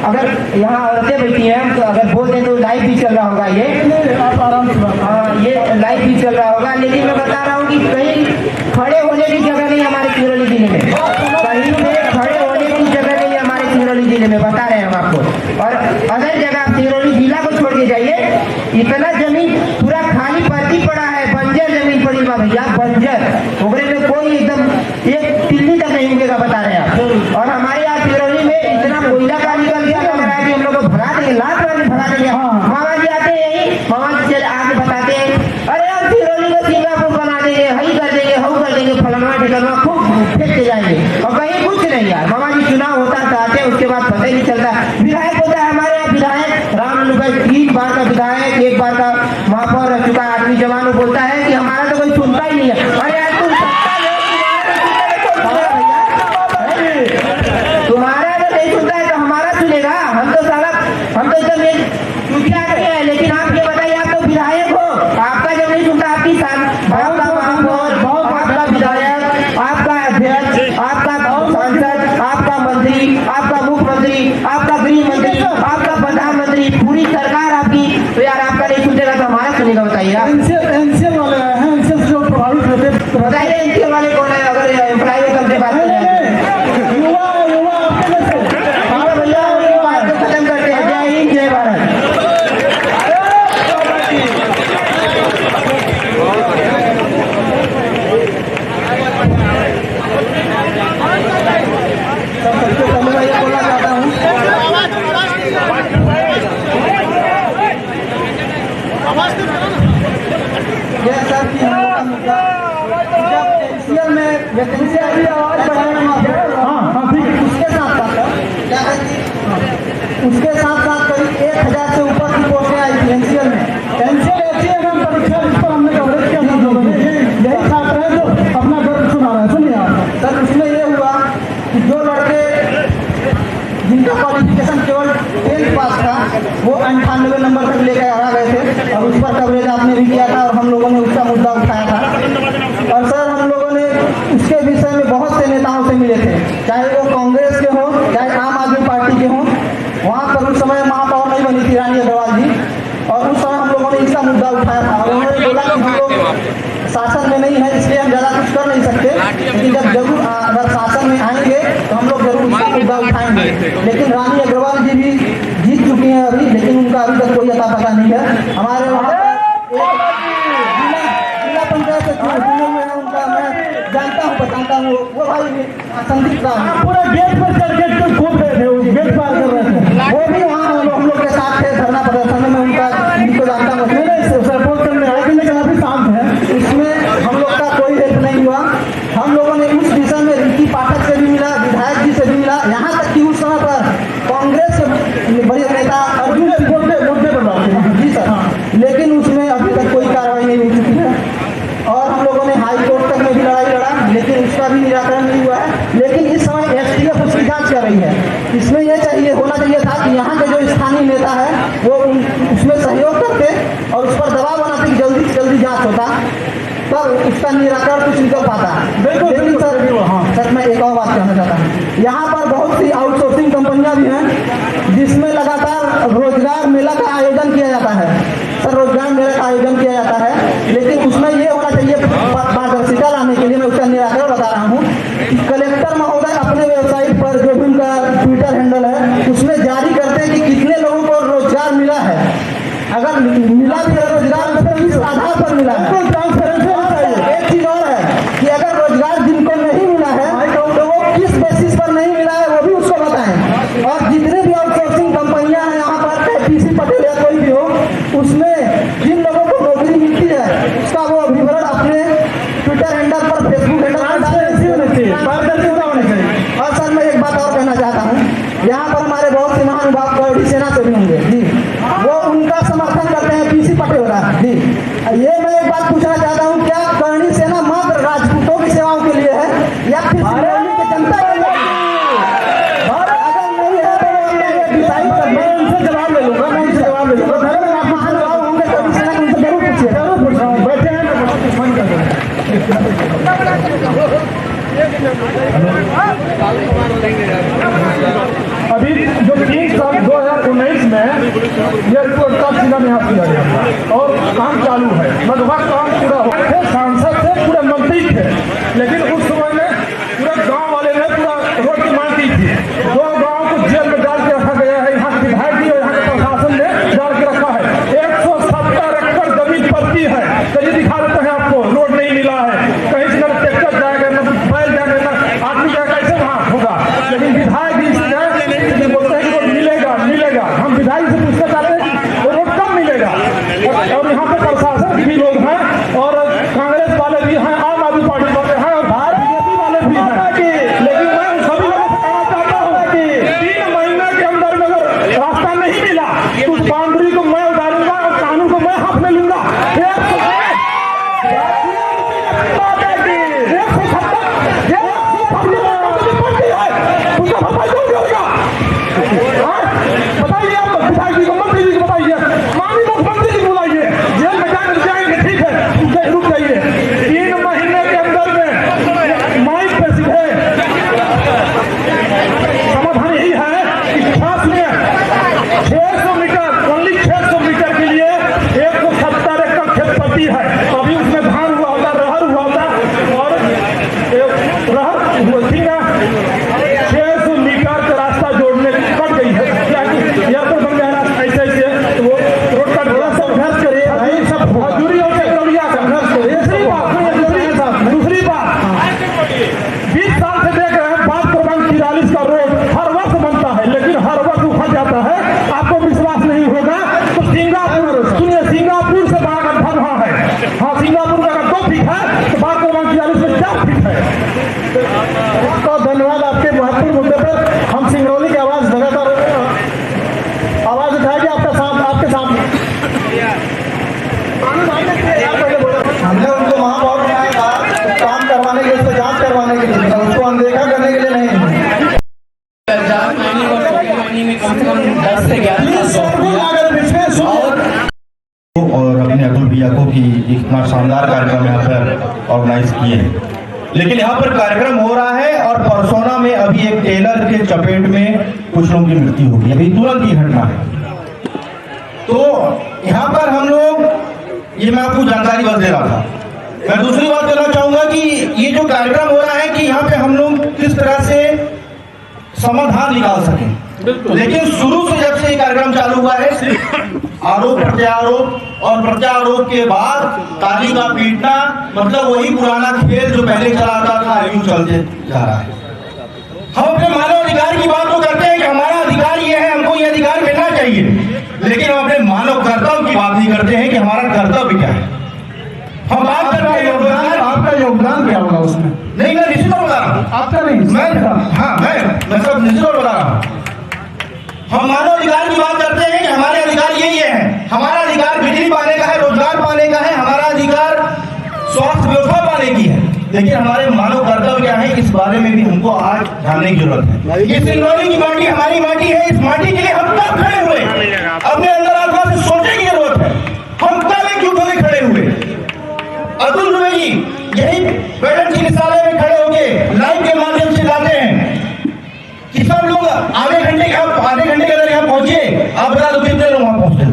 अगर यहाँ औरतें बैठी हैं, तो अगर बोल दें तो लाइव भी चल रहा होगा, ये लाइव भी चल रहा होगा, लेकिन मैं बता रहा हूँ कि कहीं खड़े होने की जगह नहीं हमारे सिंगरौली जिले में, कहीं पे खड़े होने की जगह नहीं हमारे सिंगरौली जिले में, बता रहे हैं हम आपको। और अदर जगह आप सिंगरौली जिला को छोड़ के जाइए, इतना जमीन पूरा खाली पड़ती पड़ा है, बंजर जमीन पड़ी बा भैया, बंजर, ओकरे में कोई एकदम एक तिल्ली तक नहीं उगेगा, बता रहे हैं आप। और हमारे यहाँ सिंगरौली में इतना कोयला का निकल गया, लग रहा है कि हम लोग को भगा देंगे, लाख वाले भगा देंगे। मामा जी आते हैं यही, मामा जी चले आके बताते हैं, अरे हम सिंगरौली को सिंगापुर बना देंगे, हई कर देंगे, हऊ कर देंगे, फलनवा ठिकाना खूब फेंकते जाएंगे, और कहीं कुछ नहीं यार। मामा जी चुनाव होता चाहते हैं, उसके बाद पता ही नहीं चलता। विधायक होता है हमारे यहाँ, विधायक राम 3 बार का विधायक, 1 बार का महापौर रह चुका आदमी जवान बोलता है कि हमारा तो कोई सुनता ही नहीं है। अरे यार तुम उसके साथ साथ करीब 1000 से ऊपर की पोस्टें आई थी एनसीएल में। एनसीएल ऐसी एवं परीक्षा जिस पर हमने कवरेज किया था लोगों ने, यही छात्र है जो अपना गर्व सुना रहा है। सुनिए आप सर, उसमें ये हुआ कि जो लड़के जिनका क्वालिफिकेशन केवल 10th पास था वो 98 नंबर तक लेकर आ गए थे, और उस पर कवरेज आपने भी किया था और हम लोगों ने उसका मुद्दा उठाया था। और सर हम लोगों ने उसके विषय में बहुत से नेताओं से मिले थे, चाहे वो कांग्रेस के हों चाहे आम आदमी पार्टी के हों। वहाँ पर उस समय महापौर नहीं बनी थी रानी अग्रवाल जी, और उस समय हम लोगों ने इसका मुद्दा उठाया था। और उन्होंने बोला कि हम लोग शासन में नहीं है इसलिए हम ज़्यादा कुछ कर नहीं सकते, लेकिन जब जरूर अगर शासन में आएंगे तो हम लोग जरूर उसका मुद्दा उठाएंगे। लेकिन रानी अग्रवाल जी भी जीत चुकी हैं अभी, लेकिन उनका अभी तक कोई अता पता नहीं है। हमारे वहाँ जिला पंचायत से चुने हुए हैं, उनका मैं जानता हूँ पहचानता हूँ, वो भाई संदीप राम पूरे गेट पर चढ़ के कूद रहे थे, गेट पार कर रहे थे। वो भी वहाँ हम लोग के साथ थे धरना प्रदर्शन में, उनका उनको जानता हूँ। सपोर्ट करने आए कि लेकिन अभी शांत है, इसमें हम लोग का कोई हेल्प नहीं हुआ। हम लोगों ने उस विषय में रिंकी पाठक से भी मिला, विधायक जी से भी मिला, यहाँ तक कि उस समय पर कांग्रेस के बड़े नेता अर्जुन मुद्दे पर बात जी सर, लेकिन उसमें अभी तक कोई कार्रवाई नहीं हो चुकी है। और हम लोगों ने हाई कोर्ट तक में भी लड़ाई लड़ा, लेकिन उसका भी निराकरण नहीं हुआ है। लेकिन इस समय एसटीएफ उसकी जांच कर रही है। इसमें यह होना चाहिए था कि यहाँ के जो स्थानीय नेता है वो उसमें सहयोग करते और उस पर दबाव बनाते कि जल्दी से जल्दी जाँच होता, तब उसका निराकरण कुछ निकल पाता। लेकिन सर हाँ सर, मैं एक और बात कहना चाहता हूँ, यहाँ पर बहुत सी आउटसोर्सिंग कंपनियां भी हैं जिसमें लगातार रोजगार मेला का आयोजन किया जाता है। सर रोजगार मेला का आयोजन किया जाता है, लेकिन उसमें ये होना चाहिए पारदर्शिता लाने के लिए मैं उसका निराकरण बता रहा हूँ कि कलेक्टर महोदय अपने वेबसाइट पर जो भी उनका ट्विटर हैंडल है उसमें जारी करते हैं कि कितने लोगों को रोजगार मिला है। अगर मिला भी है रोजगार तो किस आधार पर मिला है, एक चीज और है कि अगर रोजगार जिनको नहीं मिला है तो वो किस बेसिस पर नहीं मिला है वो भी उसको बताएं। और जितने भी आउटसोर्सिंग कंपनियां हैं यहाँ पर, चाहे पीसी पटेल या कोई भी हो, उसमें जिन लोगों को नौकरी मिलती है उसका वो विवरण अपने ट्विटर हैंडल पर, फेसबुक हैंडल पर पारदर्शिता होनी चाहिए। और सर मैं एक बात और कहना चाहता हूँ, यहाँ पर हमारे बहुत से महानुभाव गौड़ी सेना से भी होंगे जी, वो उनका समर्थन करते हैं पीसी पटेल जी। ये मैं एक बात पूछना चाहता हूँ, क्या करणी सेना मात्र राजपूतों की सेवाओं के लिए है या फिर सिंगरौली की जनता के लिए? अगर नहीं है तो डिसाइड कर, मैं उनसे जवाब ले लूंगा, मैं उनसे जवाब ले लूंगा। घर में आप महानुभाव होंगे करणी सेना उनसे जरूर पूछिए, जरूर पूछ रहा हूँ, बैठे हैं अभी जो 3 साल 2019 में ये रिपोर्ट का शिलान्यास किया गया और काम चालू है, लगभग काम पूरा हो गया। सांसद थे, पूरे मंत्री थे, लेकिन उस समय में पूरे गांव वाले ने पूरा रोड की मांग की थी। 2 गांव को जेल में डाल के रखा गया है, यहाँ के विधायक जी और यहाँ के प्रशासन ने डाल के रखा है। 170 एकड़ जमीन पड़ती है, तो ये दिखा देते हैं आपको रोड नहीं मिला है, कहीं से ना ट्रैक्टर जाएगा ना बैल जाएगा ना आदमी जाएगा, ऐसे वहाँ होगा। लेकिन विधायक जी से बोलते हैं कि रोड मिलेगा मिलेगा, हम विधायक से पूछना चाहते हैं वो रोड कब मिलेगा। और यहाँ पे प्रशासन भी लोग हैं और कांग्रेस वाले भी हैं, आम आदमी पार्टी वाले हैं और बीजेपी वाले भी हैं, लेकिन मैं सभी लोगों से कहना चाहता हूँ कि 3 महीने के अंदर में अगर रास्ता नहीं मिला तो उस बाउंड्री को मैं उतारूंगा और कानून को मैं हाथ में लूंगा। बताइए आप विधायक जी को, मंत्री जी को बताइए, माननीय मुख्यमंत्री जी को बुलाइए, जेल में जाएंगे ठीक है, रुक जाइए। 3 महीने के अंदर में माइक पे सीधे समाधान यही है कि खास में 600 मीटर, ओनली 600 मीटर के लिए 170 एकड़ खेत पट्टी है। अभी उसमें धान हुआ होता, रहर हुआ होता और रहर ठीक है, 600 मीटर का रास्ता जोड़ने कट गई है, एयरपोर्ट बन गया ऐसे ऐसे, तो वो रोड का थोड़ा सा संघर्ष करिए भाई, सब मजदूरी और टेक्नोलॉजी संघर्ष करिए। दूसरी बात 20 साल से देख रहे हैं, 5 का रोड हर वर्ष बनता है, लेकिन हर वर्ष उखड़ जाता है। आपको विश्वास नहीं होगा तो सिंगापुर सुनिए, सिंगापुर से बड़ा गड्ढा वहाँ है। हाँ, सिंगापुर का अगर 2 फीट है तो 5 में 4 फीट है। तो धन्यवाद आपके महत्वपूर्ण मुद्दे पर हम सिंगरौली की आवाज लगातार मीडिया को कि इतना शानदार कार्यक्रम यहाँ पर ऑर्गेनाइज किए हैं। लेकिन यहाँ पर कार्यक्रम हो रहा है और परसोना में अभी एक टेलर के चपेट में कुछ लोगों की मृत्यु हो गई, अभी तुरंत ही घटना है। तो यहाँ पर हम लोग, ये मैं आपको जानकारी बस दे रहा था। मैं दूसरी बात करना चाहूंगा कि ये जो कार्यक्रम हो रहा है कि यहाँ पे हम लोग किस तरह से समाधान निकाल सकें, लेकिन शुरू से जब से ये कार्यक्रम चालू हुआ है सिर्फ आरोप प्रत्यारोप और प्रत्यारोप के बाद ताली का पीटना, मतलब वही पुराना खेल जो पहले चला आता था यूं चलते जा रहा है। हम अपने मानव अधिकार की बात तो करते हैं कि हमारा अधिकार ये है, हमको ये अधिकार मिलना चाहिए, लेकिन हम अपने मानव कर्तव्य की बात नहीं करते हैं कि हमारा कर्तव्य क्या है। हम बात कर रहे हैं आपका योगदान क्या होगा उसमें? नहीं, मैं निश्चित बता रहा हूँ, आपका नहीं, मैं सब निश्चित बता रहा हूँ। हम मानव अधिकार की बात करते हैं कि हमारे अधिकार यही है। हमारा अधिकार बिजली पाने का है, रोजगार पाने का है, हमारा अधिकार स्वास्थ्य व्यवस्था पाने की है, लेकिन हमारे मानव कर्तव्य क्या है, इस बारे में भी हमको आज जानने की जरूरत है। ये सिंगरौली की माटी हमारी माटी है, इस माटी के लिए हम कब खड़े हुए, अपने अंदर आत्मा से सोचने की जरूरत है। हम कब एकजुट होकर खड़े हुए? अतुल दुबे जी यही पैटर्न चिकित्सालय में खड़े होकर लाइव के माध्यम से गाते हैं कि सब लोग आधे घंटे के अंदर यहाँ पहुंचे। आप बता दो कितने लोग वहां पहुंचते हैं?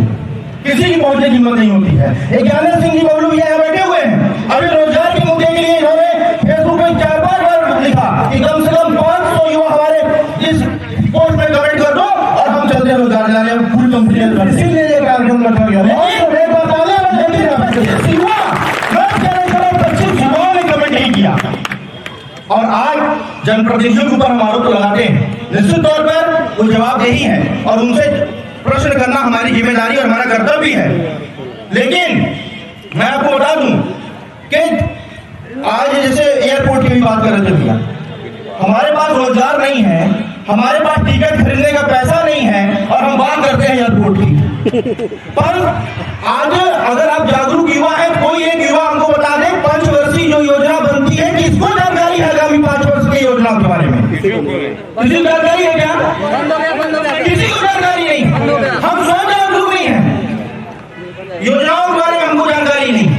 किसी की पहुंचने की हिम्मत नहीं होती है। ज्ञानेंद्र सिंह जी बबलू भैया यहाँ बैठे हुए हैं, अभी रोजगार के मुद्दे के लिए इन्होंने फेसबुक पे 4-5 बार लिखा कि कम से कम 500 युवा हमारे इस पोस्ट में कमेंट कर दो और हम चलते हैं रोजगार दिलाने, पूरी कंपनी इसीलिए ये कार्यक्रम रखा गया है। युवाओं ने कमेंट नहीं किया और आज जनप्रतिनिधियों के ऊपर हम आरोप लगाते हैं। निश्चित तौर पर वो जवाब यही है और उनसे प्रश्न करना हमारी जिम्मेदारी और हमारा कर्तव्य भी है। लेकिन मैं आपको बता दूं कि आज जैसे एयरपोर्ट की भी बात कर रहे थे भैया, हमारे पास रोजगार नहीं है, हमारे पास टिकट खरीदने का पैसा नहीं है और हम बात करते हैं एयरपोर्ट की। पर आज अगर आप जागरूक युवा है, कोई एक युवा हमको बता दे 5 वर्षीय जो योजना बनती है, किसको जानकारी है आगामी 5 वर्ष की योजना के बारे में? किसी को जानकारी है क्या? किसी को जानकारी नहीं। हम स्वयं जागरूक नहीं है, योजनाओं के बारे में हमको जानकारी नहीं।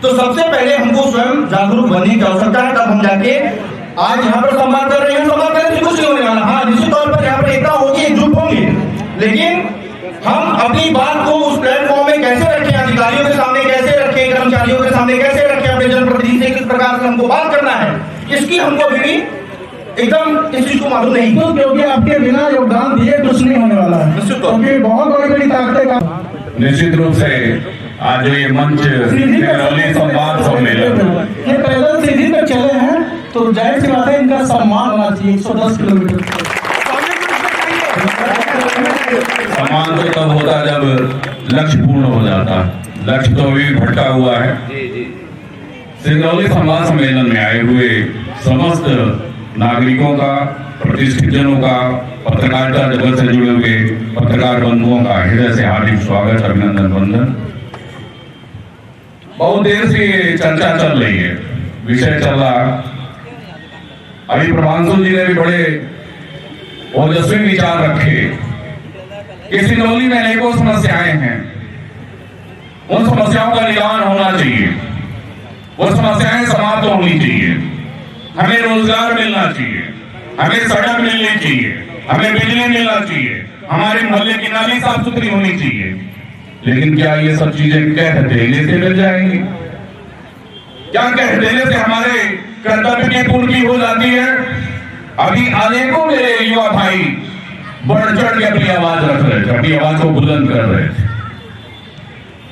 तो सबसे पहले हमको स्वयं जागरूक बनने की आवश्यकता है, तब हम जाके आज यहाँ पर संवाद कर रहे हैं। संवाद करने से कुछ नहीं होने वाला। हाँ, निश्चित तौर पर यहाँ पर एकता होगी, एकजुट होंगे, लेकिन हम अपनी बात को उस प्लेटफॉर्म में कैसे रखें, अधिकारियों के सामने कैसे रखें, कर्मचारियों के सामने कैसे रखें, अपने जनप्रतिनिधि से किस प्रकार से हमको बात करना है, इसकी हमको भी एकदम इस चीज को मालूम नहीं, क्योंकि आपके बिना योगदान दिए कुछ नहीं होने वाला है, क्योंकि बहुत बड़ी बड़ी ताकतें का निश्चित रूप से आज जो ये मंच सिंगरौली संवाद सम्मेलन, ये पैदल सीधी पे चले हैं तो जाहिर सी बात है इनका सम्मान होना चाहिए। 110 किलोमीटर सम्मान तो तब होता है जब लक्ष्य पूर्ण हो जाता है। लक्ष्य तो अभी भटका हुआ है। सिंगरौली संवाद सम्मेलन में आए हुए समस्त नागरिकों का, प्रतिष्ठित जनों का, पत्रकारिता जगत से जुड़े हुए पत्रकार बंधुओं का हृदय से हार्दिक स्वागत, अभिनंदन, वंदन। बहुत देर से ये चर्चा चल रही है, विषय चल रहा। अभी प्रभांशु जी ने भी बड़े ओजस्वी विचार रखे कि सिंगरौली में अनेकों समस्याएं हैं, उन समस्याओं का निदान होना चाहिए, वो समस्याएं समाप्त होनी चाहिए, हमें रोजगार मिलना चाहिए, हमें सड़क मिलनी चाहिए, हमें बिजली मिलना चाहिए, हमारे मोहल्ले की नाली साफ सुथरी होनी चाहिए। लेकिन क्या ये सब चीजें कह देने से मिल जाएंगी? क्या कह देने से हमारे कर्तव्य की पूर्ति हो जाती है? अभी अनेकों मेरे युवा भाई बढ़ चढ़ के अपनी आवाज रख रहे थे, अपनी आवाज को बुलंद कर रहे थे।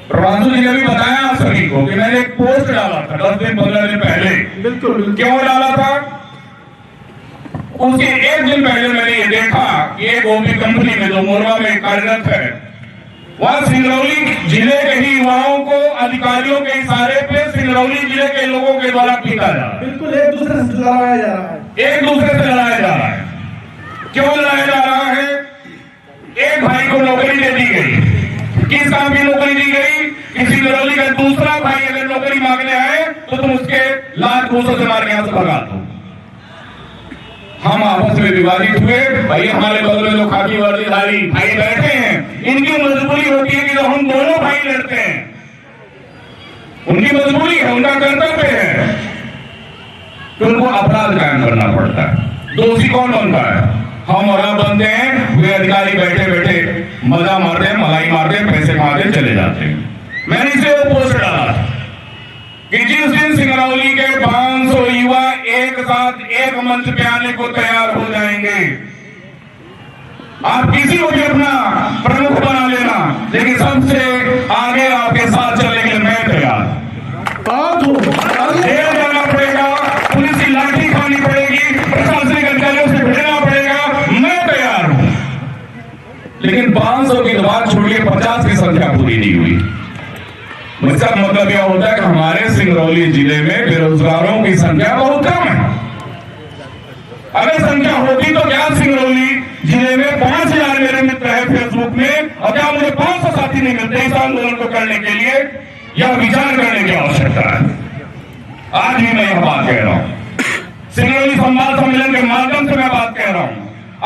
प्रभांशु जी ने भी बताया आप सभी को कि मैंने एक पोस्ट डाला था 10 दिन 15 दिन पहले। बिल्कुल। क्यों डाला था? उसके एक दिन पहले मैंने ये देखा कि एक ओपी कंपनी में जो मोरवा में कार्यरत है, वह सिंगरौली जिले के ही युवाओं को अधिकारियों के इशारे पे सिंगरौली जिले के लोगों के द्वारा पीटा जा रहा है। बिल्कुल, एक दूसरे से लड़ाया जा रहा है, एक दूसरे से लड़ाया जा रहा है। क्यों लड़ाया जा रहा है? एक भाई को नौकरी दे दी गई, किस काम की नौकरी दी गई? किसी सिंगरौली का दूसरा भाई अगर नौकरी मांगने आए तो तुम उसके लाख घूसों से मार के यहां से भगा दो। हम आपस में विवादित हुए। भाई हमारे बगल में जो खाकी वर्दीधारी भाई बैठे हैं, इनकी मजबूरी होती है कि जो हम दोनों भाई लड़ते हैं, उनकी मजबूरी है, उनका कर्तव्य है कि उनको अपराध कायम करना पड़ता है। दोषी कौन बनता है? हम और आप बनते हैं। वे अधिकारी बैठे बैठे मजा मारते हैं, मलाई मारते हैं, पैसे मारते चले जाते हैं। मैंने इसे वो पोस्ट डाला कि जिस दिन सिंगरौली के 500 युवा एक साथ एक मंच पे आने को तैयार हो जाएंगे, आप किसी को भी अपना प्रमुख बना लेना, लेकिन सबसे आगे आपके साथ चलने के लिए मैं तैयार। जेल जाना पड़ेगा, पुलिस की लाठी खानी पड़ेगी, प्रशासनिक अधिकारियों से भिड़ना पड़ेगा, मैं तैयार हूं। लेकिन 500 की बात छोड़िए, 50 की संख्या पूरी नहीं हुई। इसका मतलब यह होता है कि हमारे सिंगरौली जिले में बेरोजगारों की संख्या बहुत कम है। अगर संख्या होती तो क्या सिंगरौली जिले में 5000 मेरे मित्र है फेसबुक में, और क्या मुझे 500 साथी नहीं मिलते इस आंदोलन को करने के लिए? यह विचार करने की आवश्यकता है। आज भी मैं यह बात कह रहा हूं, सिंगरौली संवाद सम्मेलन के माध्यम से मैं बात कह रहा हूं,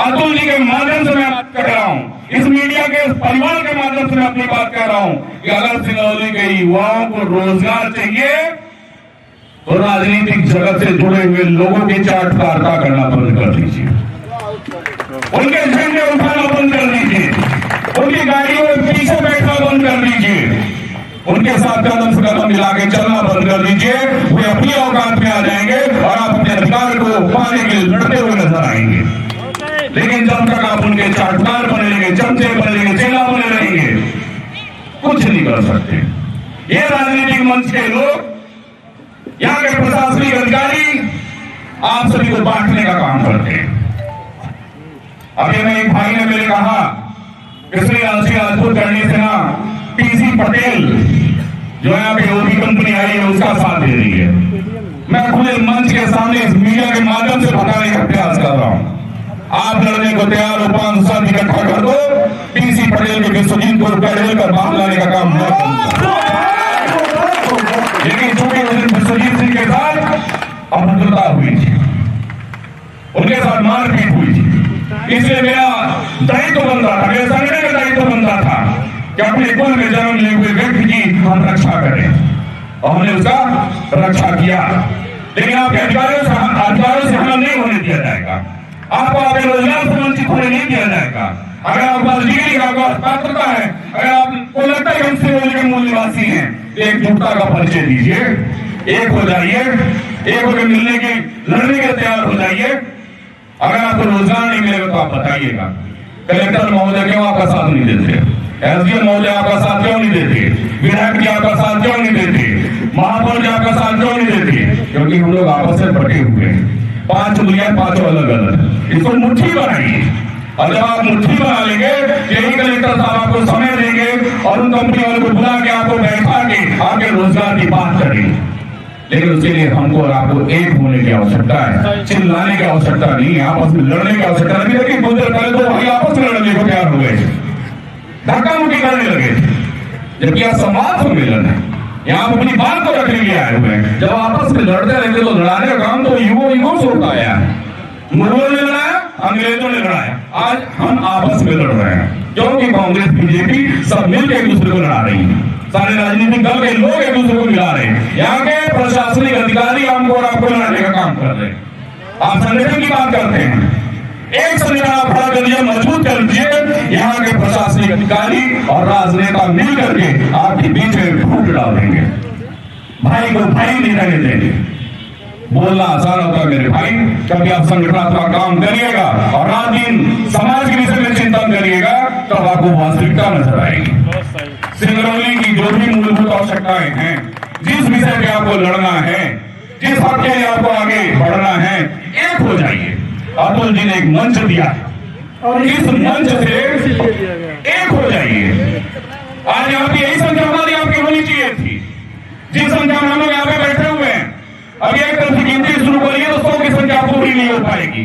अतुल जी के माध्यम से मैं बात कर रहा हूं, इस मीडिया के परिवार के माध्यम से मैं अपनी बात कह रहा हूं कि अगर सिंगरौली के युवाओं को रोजगार चाहिए तो राजनीतिक जगत से जुड़े हुए लोगों की चाटुकारिता करना बंद कर दीजिए, उनके झंडे उठाना बंद कर दीजिए, उनकी गाड़ियों में पीछे बैठना बंद कर दीजिए, उनके साथ कदम से कदम मिला के चलना बंद कर दीजिए। वे अपनी औकात में आ जाएंगे और आप अपने अधिकार को पाने के लिए लड़ते हुए नजर आएंगे। लेकिन जब तक आप उनके चाटुकार बने रहेंगे, चमचे बने रहेंगे, चेला बने रहेंगे, कुछ नहीं कर सकते। ये राजनीतिक मंच के लोग, यहाँ के प्रशासनिक अधिकारी आप सभी को बांटने का काम करते हैं। अभी में एक भाई ने मेरे कहा, इसलिए राष्ट्रीय राजपूत करनी से ना टीसी पटेल जो यहाँ पे ओबी कंपनी आई है उसका साथ दे रही है। मैं खुले मंच के सामने इस मीडिया के माध्यम से बताने का प्रयास कर रहा हूँ, आप लड़ने को तैयार हो, 500 इकट्ठा कर दो, टीसी पटेल के विश्वजीत को पटेल का बाहर लाने का काम मैं करूंगा। लेकिन चूंकि उस दिन विश्वजीत सिंह के साथ अभद्रता हुई थी, उनके साथ मारपीट हुई थी, इसलिए मेरा दायित्व बनता था, मेरे संगठन का दायित्व बनता था कि अपने कुल में जन्म लिए हुए व्यक्ति की हम रक्षा करें, और हमने उसका रक्षा किया। लेकिन आपके अधिकारियों से हमला नहीं होने दिया जाएगा, आपको आपके रोजगार से वंचित होने नहीं दिया जाएगा। अगर आपके पास डिग्री का पात्रता है, अगर आपको लगता है कि हम सिंगरौली के मूल निवासी हैं, तो एकजुटता का परिचय दीजिए, एक हो जाइए, एक होकर मिलने के लड़ने के तैयार हो जाइए। अगर आपको रोजगार नहीं मिलेगा तो आप बताइएगा, कलेक्टर महोदय क्यों आपका साथ नहीं देते, एसडीएम महोदय आपका साथ क्यों नहीं देते, विधायक जी आपका साथ क्यों नहीं देते, महापौर जी आपका साथ क्यों नहीं देते? क्योंकि हम लोग आपस में बटे हुए हैं, 5 उंगलियां 5 अलग अलग, इसको मुट्ठी बनाइए। और जब आप मुट्ठी बना लेंगे, यही कलेक्टर साहब आपको समय देंगे और उन कंपनी वालों को बुला के आपको बैठा के आपके रोजगार की बात करेंगे। लेकिन उसके लिए हमको और आपको एक होने की आवश्यकता है, चिल्लाने की आवश्यकता नहीं है, आपस में लड़ने की आवश्यकता नहीं। लेकिन कुछ देर पहले तो भाई आपस में लड़ने को तैयार हो गए, धक्का मुक्की करने लगे, जबकि यह संवाद सम्मेलन है, यहाँ आप अपनी बात को रखने के लिए आए हुए हैं। जब आपस में लड़ते रहेंगे तो लड़ाने का काम तो युगों से होता आया है। मुगलों ने लड़ाया, अंग्रेजों ने लड़ाया, आज हम आपस में लड़ रहे हैं, क्योंकि कांग्रेस बीजेपी सब मिलकर एक दूसरे को लड़ा रही है, सारे राजनीतिक दल के लोग एक दूसरे को मिला रहे हैं, यहाँ के प्रशासनिक अधिकारी हमको और आपको लड़ने का काम कर रहे हैं। आप संगठन की बात करते हैं, एक संगठन आप खड़ा कर दिया, मजबूत कर दीजिए, यहाँ के प्रशासनिक अधिकारी और राजनेता मिल करके आपके बीच में फूट डाल देंगे, भाई को भाई नहीं रहने देंगे। बोलना आसान होता है मेरे भाई, कभी आप संगठनात्मक काम करिएगा और रात दिन समाज के विषय में चिंतन करिएगा, तब आपको वास्तविकता नजर आएगी। सिंगरौली की जो भी मूलभूत आवश्यकताएं हैं, जिस विषय पे आपको लड़ना है, जिस हक के लिए आपको आगे बढ़ना है, एक हो जाइए। अतुल जी ने एक मंच दिया है और इस मंच से एक हो जाइए। आज यहाँ की यही संख्या हमारी आपकी होनी चाहिए थी, जिस संख्या में हम लोग यहाँ पे बैठे हुए हैं। अब एक तरफ से गिनती शुरू करिए तो 100 की संख्या पूरी नहीं हो पाएगी,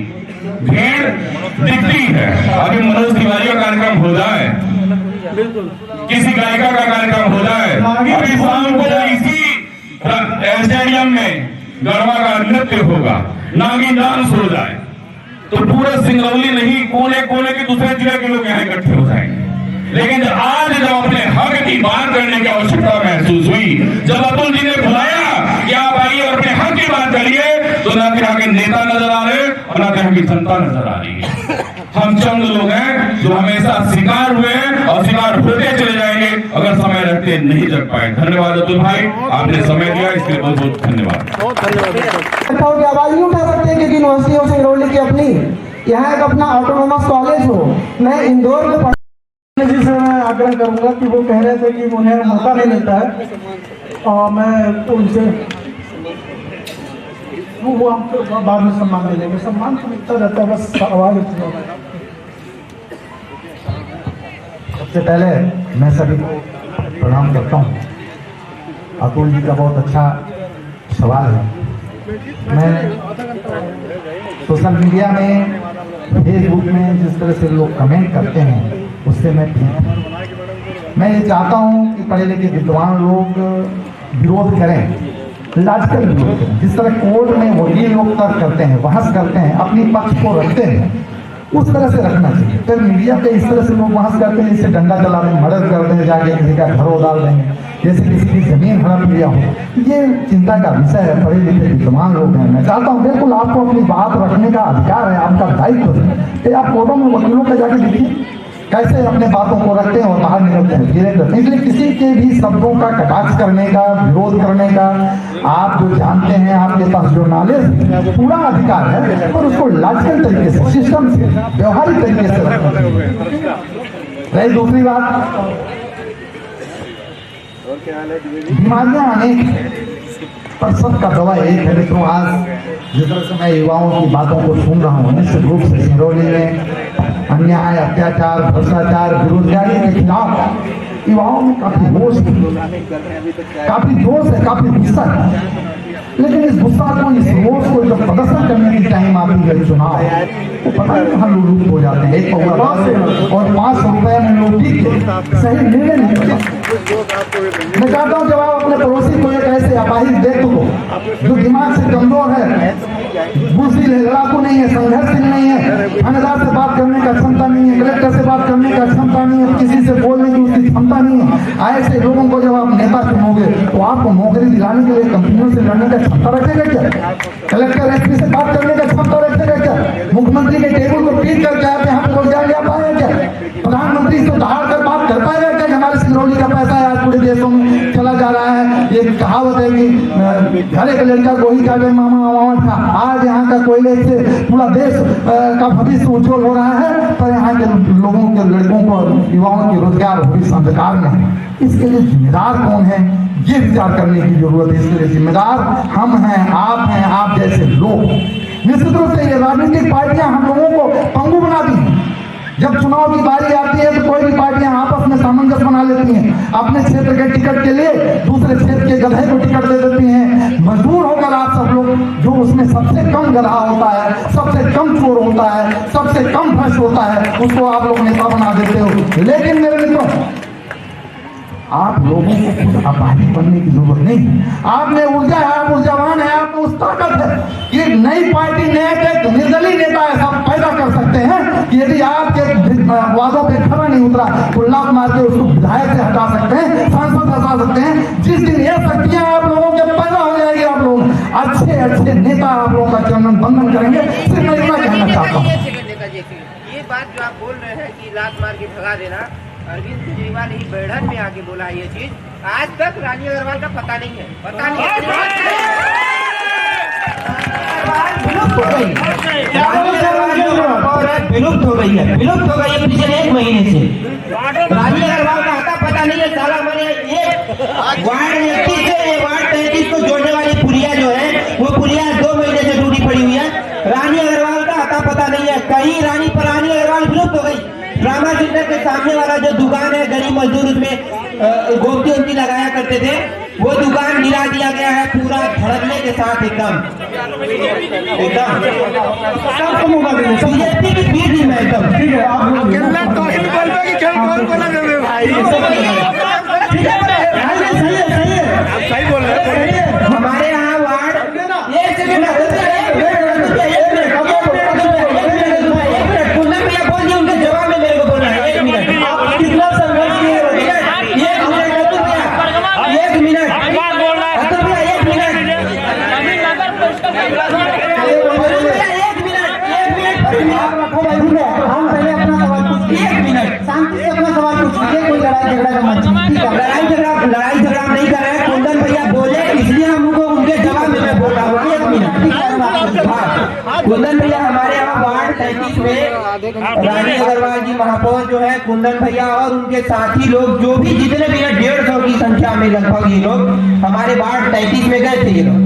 भीड़ दिखती है। अभी मनोज तिवारी का कार्यक्रम हो जाए, किसी गायिका का कार्यक्रम हो जाए, अभी शाम को इसी स्टेडियम में गरबा का नृत्य होगा, नागिन डांस हो जाए, तो पूरे सिंगरौली नहीं कोने कोने के दूसरे जिले के लोग यहाँ इकट्ठे हो जाएंगे। लेकिन आज जब अपने हक की बात करने की आवश्यकता महसूस हुई, जब अतुल जी ने बुलाया कि आप आइए और अपने हक की बात करिए, तो ना कि आगे नेता नजर आ रहे और ना कि आगे जनता नजर आ रही है। हम चंद लोग हैं जो हमेशा शिकार हुए हैं और शिकार होते चले जाएंगे अगर समय रहते नहीं जग पाए। धन्यवाद अतुल भाई, आपने समय दिया, इसके लिए बहुत बहुत धन्यवाद। आवाज नहीं उठा सकते कि यूनिवर्सिटी ऑफ सिंगरौली की अपनी यहाँ एक अपना ऑटोनोमस कॉलेज हो। मैं इंदौर में जी से मैं आग्रह करूंगा कि वो कह रहे थे कि उन्हें मौका नहीं मिलता है और मैं उनसे वो हमको बाद में सम्मान दे देंगे। सम्मान तो मिलता रहता है, बस आवाज उठना। सबसे पहले मैं सभी को प्रणाम करता हूँ। अतुल जी का बहुत अच्छा सवाल है। मैं सोशल मीडिया में, फेसबुक में जिस तरह से लोग कमेंट करते हैं उससे मैं मैं ये चाहता हूँ कि पढ़े लिखे विद्वान लोग विरोध करें, लॉजिकल विरोध करें। जिस तरह कोर्ट में वकील लोग तर्क करते हैं, बहस करते हैं, अपनी पक्ष को रखते हैं, उस तरह से रखना चाहिए। फिर मीडिया पे इस तरह से लोग बहस करते हैं, जैसे डंडा चला देंगे, मर्डर कर देंगे, जाके किसी का घर उड़ाल देंगे, जैसे किसी की जमीन हड़प लिया हो। ये चिंता का विषय है। पढ़े लिखे विद्वान लोग हैं, मैं चाहता हूँ बिल्कुल आपको अपनी बात रखने का अधिकार है, आपका दायित्व है कि आप कोर्टों में वकीलों का जाके लिखिए कैसे अपने बातों को रखते हैं और बाहर निकलते हैं, धीरे करते हैं। इसलिए किसी के भी शब्दों का कटाक्ष करने का, विरोध करने का आप जो जानते हैं, आपके पास जो नॉलेज पूरा अधिकार है, और उसको लॉजिकल तरीके से, सिस्टम से, व्यवहारिक तरीके से रखना चाहिए। रही दूसरी बात, बीमारियां अनेक पर सबका दवा एक है। मित्रों, आज जिस तरह से मैं युवाओं की बातों को सुन रहा हूँ, निश्चित रूप से सिंगरौली में अन्याय, अत्याचार, भ्रष्टाचार, बेरोजगारी के खिलाफ युवाओं में काफी जोश है, काफी गुस्सा है। लेकिन इस गुस्सा को, इस रोष को जब प्रदर्शन करने की टाइम आती है चुनाव, तो पता नहीं कहाँ लोग लूट हो जाते हैं। एक पौवा और 5 रुपए में लोग ठीक है, सही निर्णय नहीं करते। मैं चाहता हूँ जब आप अपने पड़ोसी को एक ऐसे अपाहिज देख लो जो दिमाग से कमजोर है, बुजदिल है, लड़ाकू नहीं है, संघर्षशील नहीं है, थानेदार से बात करने का क्षमता नहीं है, कलेक्टर से बात करने का क्षमता नहीं है, किसी से बोलने की उसकी क्षमता नहीं है, ऐसे लोगों को जब आप नेता चुनोगे तो आपको नौकरी दिलाने के लिए कंपनियों से लड़ने का क्षमता रखेगा क्या? कलेक्टर एसपी से बात करने का क्षमता रखेगा क्या? मुख्यमंत्री के टेबल को पीट करके आप यहाँ रोजगार ले पाएगा क्या? प्रधानमंत्री से दहाड़ कर बात कर पाएगा क्या? हमारे सिंगरौली का पैसा है आज पूरे देशों में चला जा रहा है। ये कहावत है कि घर एक लड़का गोही का मामा मामा था। आज यहाँ का कोयले से पूरा देश का भविष्य उज्जवल हो रहा है, पर यहाँ के लोगों के, लड़कों को, युवाओं के रोजगार भविष्य अंधकार में है। इसके लिए जिम्मेदार कौन है, ये विचार करने की जरूरत है। इसके लिए जिम्मेदार हम हैं, आप जैसे लोग। निश्चित रूप से ये राजनीतिक पार्टियां हम लोगों को पंगु बना दी। जब चुनाव की बारी आती है तो कोई भी पार्टियां आपस में सामंजस्य बना लेती हैं, अपने क्षेत्र के टिकट के लिए दूसरे क्षेत्र के गधे को टिकट दे देती हैं। मजबूर होकर आप सब लोग, जो उसमें सबसे कम गधा होता है, सबसे कम चोर होता है, सबसे कम भ्रष्ट होता है, उसको आप लोग नेता बना देते हो। लेकिन मेरे मित्रों, आप लोगों को खुद अपाहिज बनने की जरूरत नहीं है। आप में ऊर्जा है, आप ऊर्जावान है, आप में उस ताकत है कि नई पार्टी, नए निर्दलीय नेता ऐसा पैदा कर सकते हैं कि यदि आपके वादों पे खरा नहीं उतरा तो लात मार के उसको विधायक से हटा सकते हैं, सांसद हटा सकते हैं। जिस दिन ये शक्तियां आप लोगों के पैदा हो जाएगी, आप लोग अच्छे नेता आप लोगों का चरण बंधन करेंगे। सिर्फ मैं इतना कहना चाहता हूँ। ये बात जो आप बोल रहे हैं कि लात मार के भगा देना, अरविंद केजरीवाल ही बैठक में आके बोला है ये चीज। आज तक रानी अग्रवाल का पता नहीं है, पता नहीं विलुप्त हो गई है पिछले 1 महीने से। रानी अग्रवाल का आता पता नहीं है। साला मैंने ये वार्ड 31 से ये वार्ड 33 को जोड़ने वाली पुलिया जो है, वो पुलिया 2 महीने से टूटी पड़ी हुई है। रानी अग्रवाल का आता पता नहीं है। कहीं रानी अग्रवाल विलुप्त हो गई। ड्रामा सेंटर के सामने वाला जो दुकान है, गरीब मजदूर उसमें गोमती उमती लगाया करते थे, वो दुकान गिरा दिया गया है पूरा धड़कने के साथ। एकदम बीजेपी की पीठ ही मैं एकदम ठीक है। सही बोल रहे हैं। हमारे यहाँ वार्ड उनके जवाब में मेरे को बोलना है 1 मिनट। आप कितना ठीक है, हम पहले अपना सवाल पूछ लीजिए। 1 मिनट शांति से अपना सवाल पूछ लीजिए, कोई लड़ाई झगड़ा का मत कीजिए। ठीक है, लड़ाई झगड़ा हम नहीं कर रहे हैं। कुंदन भैया बोले इसलिए हम उनको उनके जवाब में मैं बोल रहा हूँ। 1 मिनट, ठीक है। कुंदन भैया हमारे यहाँ वार्ड 33 में रानी अग्रवाल जी महापौर जो है, कुंदन भैया और उनके साथी लोग जो भी जितने भी हैं 150 की संख्या में लगभग ये लोग हमारे वार्ड 33 में गए थे। ये लोग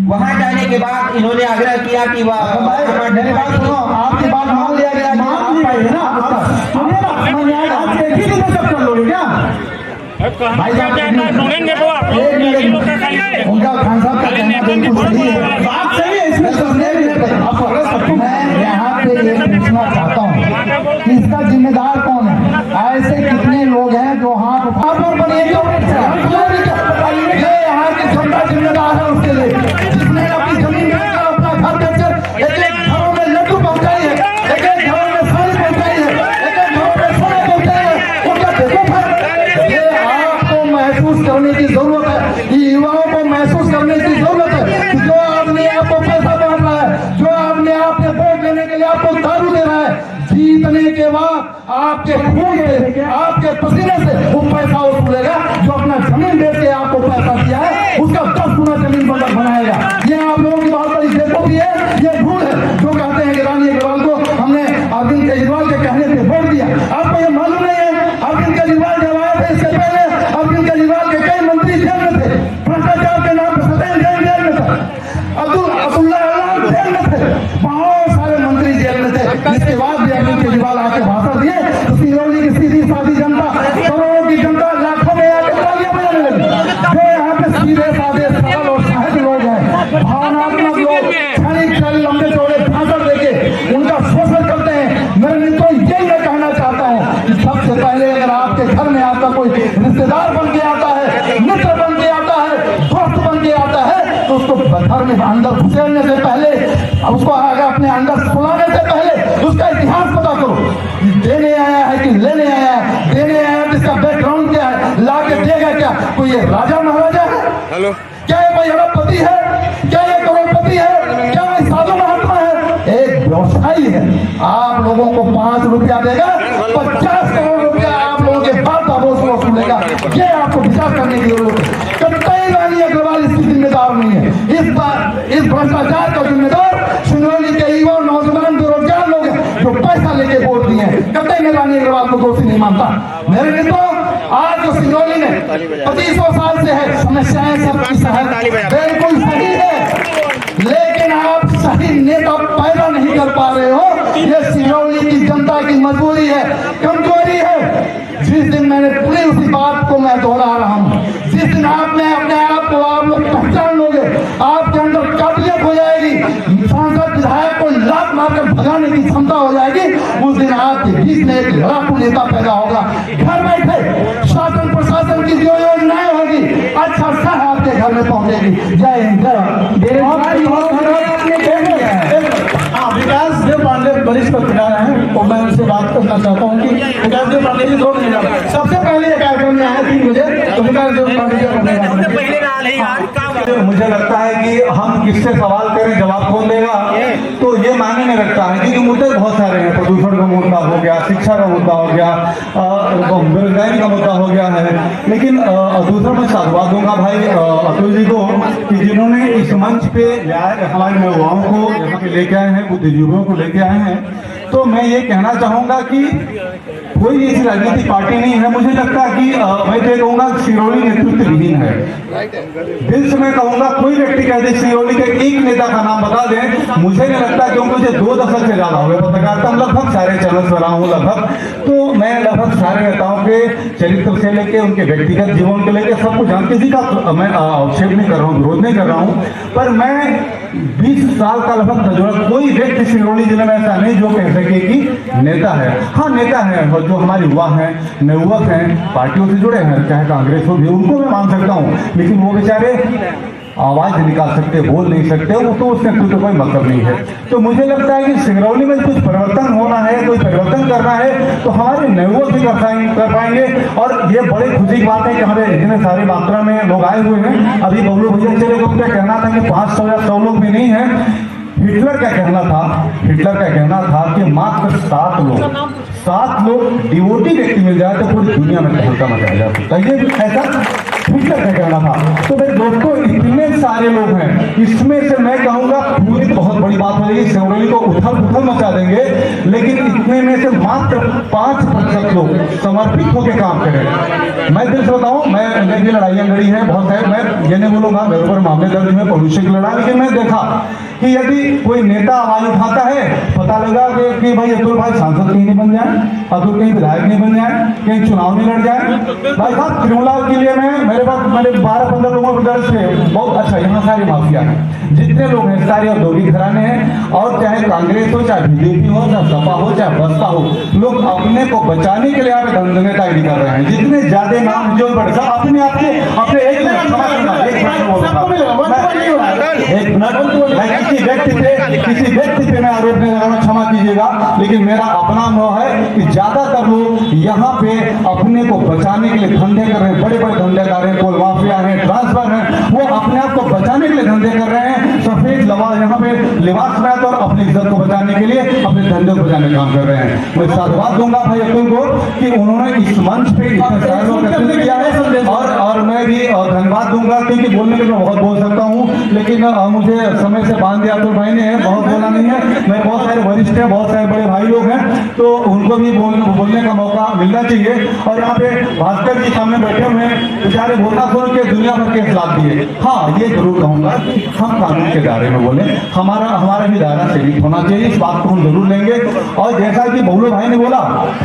वहां जाने के बाद इन्होंने आग्रह किया कि मेरी बात सुनो, आपकी बात मान लिया गया, मान ली गई है ना। सुनिए ना, आप एक ही दिन में सब कर लोगे क्या? भाई साहब उनका खान साहब का कहना बिल्कुल सही है, बात सही है, इसमें सुनने मैं यहाँ पे ये पूछना चाहता हूँ कि इसका जिम्मेदार कौन है? ऐसे कितने लोग हैं जो हाथ उठा बनिए ये यहाँ की जनता जिम्मेदार है उसके लिए, जिसने अपनी जमीन अपना घर बेचकर एक घरों में लड्डू पहुंचाई है, एक घरों में साड़ी पहुंचाई है, एक घरों में सोना पहुंचाई है। उनका देखो फिर ये आपको महसूस करने की जरूरत है, ये युवाओं को महसूस करने की जरूरत है कि जो आदमी आपको पैसा बांट रहा है, जो आदमी आपके वोट लेने के लिए आपको दारू दे रहा है, जीतने के बाद आपके खून से आपके पसीने से वो पैसा वसूलेगा। जो अपना जमीन बेच के आपको पैसा दिया है उसका 10 गुना जमीन बंधक बनाएगा। ये आप लोगों की बहुत बड़ी बेवकूफी है, ये भूल है। जो कहते हैं कि रानी अग्रवाल को हमने अरविंद केजरीवाल के कहने पे वोट दिया, आपको ये मालूम नहीं है अरविंद केजरीवाल जब आए थे इससे पहले अरविंद केजरीवाल के कई मंत्री जेल में थे, भ्रष्टाचार के नाम पर सदैव जेल में था, अब्दुल्ला जेल में थे, बहुत सारे मंत्री जेल में थे। इसके बाद भी अरविंद केजरीवाल आके भाषण दिए तो सिरौली की सीधी सादी जनता, करोड़ों की जनता लाखों में आके तालियां बजाने लगी। जो यहाँ पे सीधे साधे सरल और सहज लोग हैं, भावनात्मक लोग, क्षणिक लंबे चौड़े भाषण देके उनका शोषण करते हैं। मैं तो यही मैं कहना चाहता हूँ कि सबसे पहले अगर आपके घर में आपका कोई रिश्तेदार बन के आता है, मित्र बन के आता है, दोस्त बन के आता है, तो उसको घर में अंदर घुसेड़ने से पहले, उसको आगे अपने अंदर सुलाने से पहले उसका इतिहास पता करो। देने आया है कि लेने आया है? देने आया है इसका बैकग्राउंड क्या है, ला के देगा क्या? कोई ये राजा महाराजा है? हेलो, क्या ये कोई अरबपति है? क्या ये करोड़पति है? क्या ये साधु महात्मा है? एक व्यवसायी है। आप लोगों को 5 रुपया देगा, 50 करोड़ रुपया आप लोगों के बाप दादों से वसूलेगा। ये आपको विचार करने की जरूरत है। कतई रानी अग्रवाल इसकी जिम्मेदार नहीं है। इस भ्रष्टाचार का जिम्मेदार सिंगरौली के युवा, नौजवान, बेरोजगार लोग हैं जो पैसा लेके वोट दिए हैं। कतई मैं रानी अग्रवाल को दोषी नहीं मानता। मेरे मित्रों, आज जो सिंगरौली में 2500 साल से है, समस्याएं सबकी बिल्कुल सही है, लेकिन आप सही नेता पैदा नहीं कर पा रहे हो। ये सिंगरौली की जनता की मजबूरी है, कमजोरी है। जिस दिन मैंने पूरी उसी बात को मैं दोहरा रहा हूँ, जिस दिन आपने अपने आप को आप लोग पहचान लोगे, आपके अंदर काबिलियत हो जाएगी, सांसद विधायक को लात मारकर भगाने की क्षमता हो जाएगी, उस दिन आपके बीच में एक लड़ाकू नेता पैदा होगा। घर बैठे शासन प्रशासन की जो योजनाएं होगी अच्छा सा आपके घर में पहुंचेगी। जय हिंद। विकास देव पांडे वरिष्ठ पत्रकार हैं और मैं उनसे बात करना चाहता हूँ कि विकास देव पांडे जी 2 मिनट सबसे पहले ये कार्यक्रम में आए 3 बजे, तो विकास देव पांडे जी मुझे लगता है कि हम किससे सवाल करें जवाब कौन देगा, तो ये मायने नहीं रखता है, क्योंकि मुद्दे बहुत सारे हैं। प्रदूषण का मुद्दा हो गया, शिक्षा का मुद्दा हो गया, बेरोजगारी का मुद्दा हो गया है। लेकिन दूसरा मैं साधुवाद दूंगा भाई अतुल जी को कि जिन्होंने इस मंच पे हमारे युवाओं को यहाँ पे लेके आए हैं, बुद्धिजीवियों को लेके आए हैं। तो मैं ये कहना चाहूंगा कि कोई ऐसी राजनीतिक पार्टी नहीं है, मुझे लगता है कि मैं तो कहूँगा सिंगरौली नेतृत्व विहीन है। दिल से मैं कहूँगा कोई व्यक्ति कह दे सिंगरौली के एक नेता का नाम बता दें, मुझे नहीं लगता, क्योंकि मुझे 2 दशक से ज्यादा हो गया पत्रकारिता, लगभग सारे चैनल पर रहा हूँ लगभग, तो मैं लगभग सारे नेताओं के चरित्र से लेके उनके व्यक्तिगत जीवन को लेकर सब कुछ जान, किसी का मैं आक्षेप नहीं कर रहा हूँ, विरोध नहीं कर रहा हूँ, पर मैं 20 साल का लगभग तजुर्बा, कोई व्यक्ति सिंगरौली जिले में ऐसा नहीं जो कह सके कि नेता है। हाँ, नेता है, जो हमारे युवा हैं, नवयुवक हैं, पार्टियों से जुड़े हैं, चाहे कांग्रेस हो भी, उनको मैं मान सकता हूँ, लेकिन वो बेचारे आवाज नहीं निकाल सकते, बोल नहीं सकते, वो तो उससे कोई मतलब नहीं है। तो मुझे लगता है कि सिंगरौली में कुछ परिवर्तन होना है, कोई परिवर्तन करना है, तो हमारे नवयुवक भी कर पाएंगे। और ये बड़ी खुशी की बात है कि हमें इतने सारी मात्रा में लोग आए हुए हैं। अभी बबलू भैया चले को क्या कहना था कि 500 या 100 लोग भी नहीं है, हिटलर का कहना था कि मात्र 7 लोग डिवोटी व्यक्ति मिल जाए तो पूरी दुनिया में तहलका मचा जाए। तो ये ऐसा हिटलर का कहना था। तो भाई दोस्तों, इतने सारे लोग हैं, इसमें से मैं कहूंगा पूरी बहुत बड़ी बात हो जाएगी, सिंगरौली को उथल मचा देंगे, लेकिन इतने में से मात्र 5% लोग समर्पित होकर काम करें। मैं दिल से बताऊं, मैं भी लड़ाइयां लड़ी है बहुत सारे, मैं ये नहीं बोलूंगा मेरे ऊपर मामले दर्ज हुए पॉल्यूशन की लड़ाई, लेकिन मैं देखा कि यदि कोई नेता आवाज उठाता है, पता लगा कि भाई अतुल भाई सांसद कहीं नहीं बन जाए, अतुल कहीं विधायक नहीं बन जाए, कहीं चुनाव नहीं लड़ जाए। भाई साहब, त्रिमुला के लिए मेरे पास 12-15 लोगों को दर्ज थे, बहुत अच्छा, यहाँ सारी माफिया है, जितने लोग हैं सारे औद्योगिक घराने हैं, और चाहे कांग्रेस हो, चाहे बीजेपी हो, चाहे सपा हो, चाहे बसपा हो, लोग अपने को बचाने के लिए यहाँ पे धंधेदारी कर रहे हैं। जितने ज्यादा नाम जो बढ़ अपने आप के अपने एक मिनट किसी व्यक्ति पे मैं आरोप नहीं लगाना, क्षमा कीजिएगा, लेकिन मेरा अपना अनुभव है कि ज्यादातर लोग यहाँ पे अपने को बचाने के लिए धंधे कर रहे हैं, बड़े बड़े धंधेदार हैं, कोल माफिया हैं, ट्रांसफर हैं, वो अपने आप को बचाने के लिए धंधे कर रहे हैं, सफेद यहाँ पे लिबास में और अपनी इज्जत को बचाने के लिए अपने धंधे को बचाने का काम कर रहे हैं। मैं साधुवाद दूंगा भाई अतुल को कि उन्होंने इस मंच पे इतने सारे लोग एकत्रित किया है, और मैं भी धन्यवाद दूंगा, क्योंकि बोलने के मैं बहुत बोल सकता हूँ, लेकिन मुझे समय से बांध दिया अतुल भाई ने, बहुत बोला नहीं है। मैं बहुत सारे वरिष्ठ हैं, बहुत सारे बड़े भाई लोग हैं, तो उनको भी बोलने का मौका मिलना चाहिए। और यहाँ पे भास्कर जी सामने बैठे हुए हैं, बेचारे बोलना सुन के दुनिया भर के खिलाफ दिए। हाँ, ये जरूर कहूंगा कि हम कानून के दायरे में बोले, हमारा भी दायरा सीमित होना चाहिए, इस बात को हम जरूर लेंगे। और जैसा कि बहुलो भाई ने बोला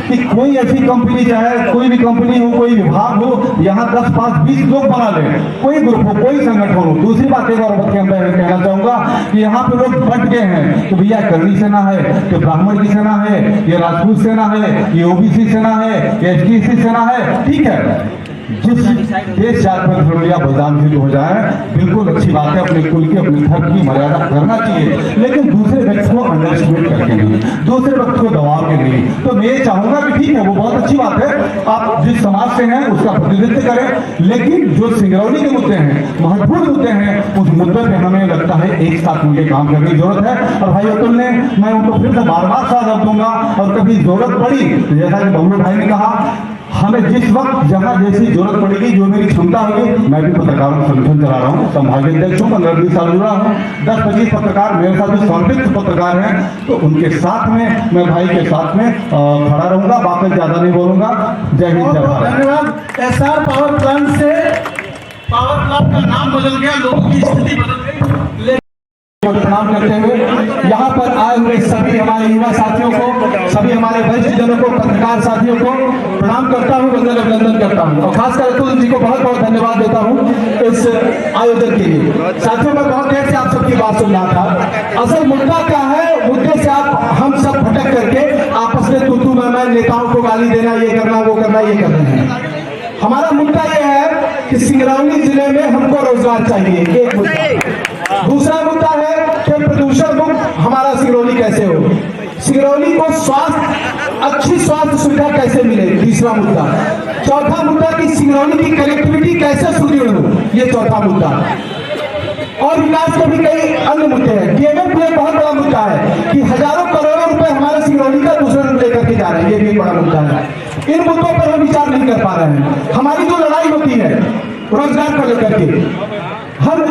कि कोई ऐसी कंपनी, चाहे कोई भी कंपनी हो, कोई विभाग हो, यहाँ 10, 5, 20 लोग बना ले, कोई ग्रुप हो, कोई संगठन हो। दूसरी बात एक और कहना चाहूंगा कि यहाँ पे लोग बंट गए हैं कि भैया करनी सेना है, कि ब्राह्मण की सेना है, ये राजपूत सेना है, ये ओबीसी सेना है, ये एसटीसी सेना है। ठीक है, जिस देश जात पर धर्मिया बलिदान सिद्ध हो जाए, बिल्कुल अच्छी बात है, अपने कुल की, अपने धर्म की मर्यादा करना चाहिए, लेकिन दूसरे व्यक्ति को अंडरएस्टिमेट करके नहीं, दूसरे व्यक्ति को दबाव के नहीं। तो मैं ये चाहूंगा कि ठीक है, वो बहुत अच्छी बात है, आप जिस समाज से हैं उसका प्रतिनिधित्व करें, लेकिन जो सिंगरौली के मुद्दे हैं, महत्वपूर्ण मुद्दे हैं, उस मुद्दे पर हमें लगता है एक साथ मिलकर काम करने की जरूरत है। और भाई अतुल ने, मैं उनको फिर से बार बार साथ दूंगा, और कभी जरूरत पड़ी, जैसा कि बहुलो भाई ने कहा, हमें जिस वक्त जहां जैसी जरूरत पड़ेगी, जो मेरी क्षमता होगी, मैं भी पत्रकारों का संगठन चला रहा हूँ, संभागीय अध्यक्ष हूँ, 15-20 साल जुड़ा हूँ, 10-25 पत्रकार मेरे साथ जो समर्पित पत्रकार हैं, तो उनके साथ में मैं भाई के साथ में खड़ा रहूंगा, बाकी ज्यादा नहीं बोलूंगा। जय हिंद, जय भारत। धन्यवाद। एसआर पावर प्लांट से पावर प्लांट का नाम बदल गया, लोगों की स्थिति बदल गई। प्रणाम करते हुए यहाँ पर आए हुए सभी हमारे युवा साथियों को, सभी हमारे वरिष्ठ जनों को, पत्रकार साथियों को प्रणाम करता हूँ, वंदन अभिनंदन करता हूँ, और खासकर अतुल जी को बहुत बहुत धन्यवाद देता हूँ इस आयोजन के लिए। साथियों, मैं बहुत देर से आप सबकी बात सुन रहा था। असल मुद्दा क्या है, मुद्दे से आप हम सब भटक करके आपस में तू मैं नेताओं को गाली देना, ये करना, वो करना, ये कर रहे हैं। हमारा मुद्दा यह है कि सिंगरौली जिले में हमको रोजगार चाहिए, एक मुद्दा। दूसरा मुद्दा है कि प्रदूषण मुक्त हमारा सिंगरौली कैसे हो, सिंगरौली को अच्छी स्वास्थ्य सुविधा कैसे मिले, तीसरा मुद्दा। चौथा मुद्दा कि सिंगरौली की कनेक्टिविटी कैसे सुदृढ़ हो, ये चौथा मुद्दा। और विकास के भी कई अन्य मुद्दे हैं। डीएमएफ भी एक बहुत बड़ा मुद्दा है कि हजारों करोड़ों रुपए हमारे सिंगरौली का दूसरे लेकर के जा रहे हैं, ये भी एक बड़ा मुद्दा है। इन मुद्दों पर हम विचार नहीं कर पा रहे हैं। हमारी जो लड़ाई होती है रोजगार को लेकर के, हम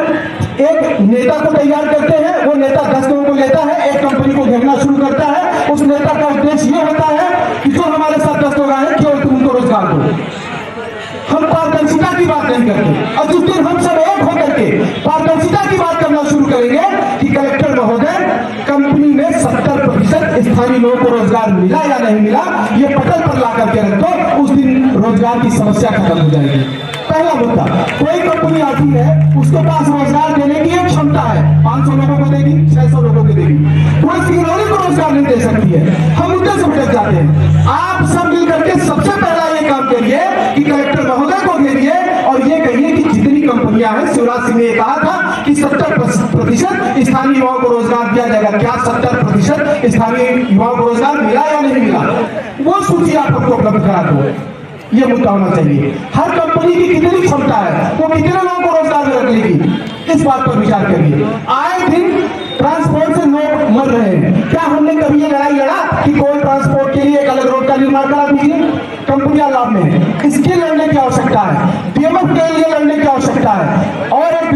एक नेता को तैयार करते हैं, वो नेता 10 लोगों को लेता है, एक कंपनी को घेरना शुरू करता है। उस नेता का उद्देश्य ये होता है कि जो हमारे साथ 10 लोग आए, केवल तुम उनको रोजगार दो। हम पारदर्शिता की बात नहीं करते। और जिस दिन हम सब एक होकर के पारदर्शिता की बात करना शुरू करेंगे कि कलेक्टर महोदय, कंपनी में 70% स्थानीय लोगों को रोजगार मिला या नहीं मिला, ये पटल पर ला करके रख दो, उस दिन रोजगार की समस्या खत्म हो जाएगी। पहला मुद्दा, कोई कंपनी आती है, उसके पास रोजगार देने की एक क्षमता है, 500 लोगों को देगी, 600 लोगों को देगी, कोई सिंगरौली को रोजगार नहीं दे सकती है। हम मुद्दे से भटक जाते हैं। आप सब मिल करके सबसे पहला ये काम करिए कि कलेक्टर महोदय को घेरिए और ये कहिए कि जितनी कंपनियां हैं, शिवराज सिंह ने कहा था कि 70% स्थानीय युवाओं को रोजगार दिया जाएगा। क्या 70% स्थानीय युवाओं को रोजगार मिला या नहीं मिला, वो सूची आप हमको उपलब्ध करा दो। ये मुद्दा होना चाहिए। हर कंपनी की कितनी क्षमता है, वो कितने लोगों को रोजगार में रख लेगी, इस बात पर विचार करिए। आए दिन ट्रांसपोर्ट से लोग मर रहे हैं। क्या हमने कभी ये लड़ाई लड़ा कि कोल ट्रांसपोर्ट के लिए एक अलग रोड का निर्माण करा दीजिए? कंपनियां लाभ में है, इसके लड़ने की आवश्यकता है, डीएमएफ के लिए लड़ने की आवश्यकता है। और एक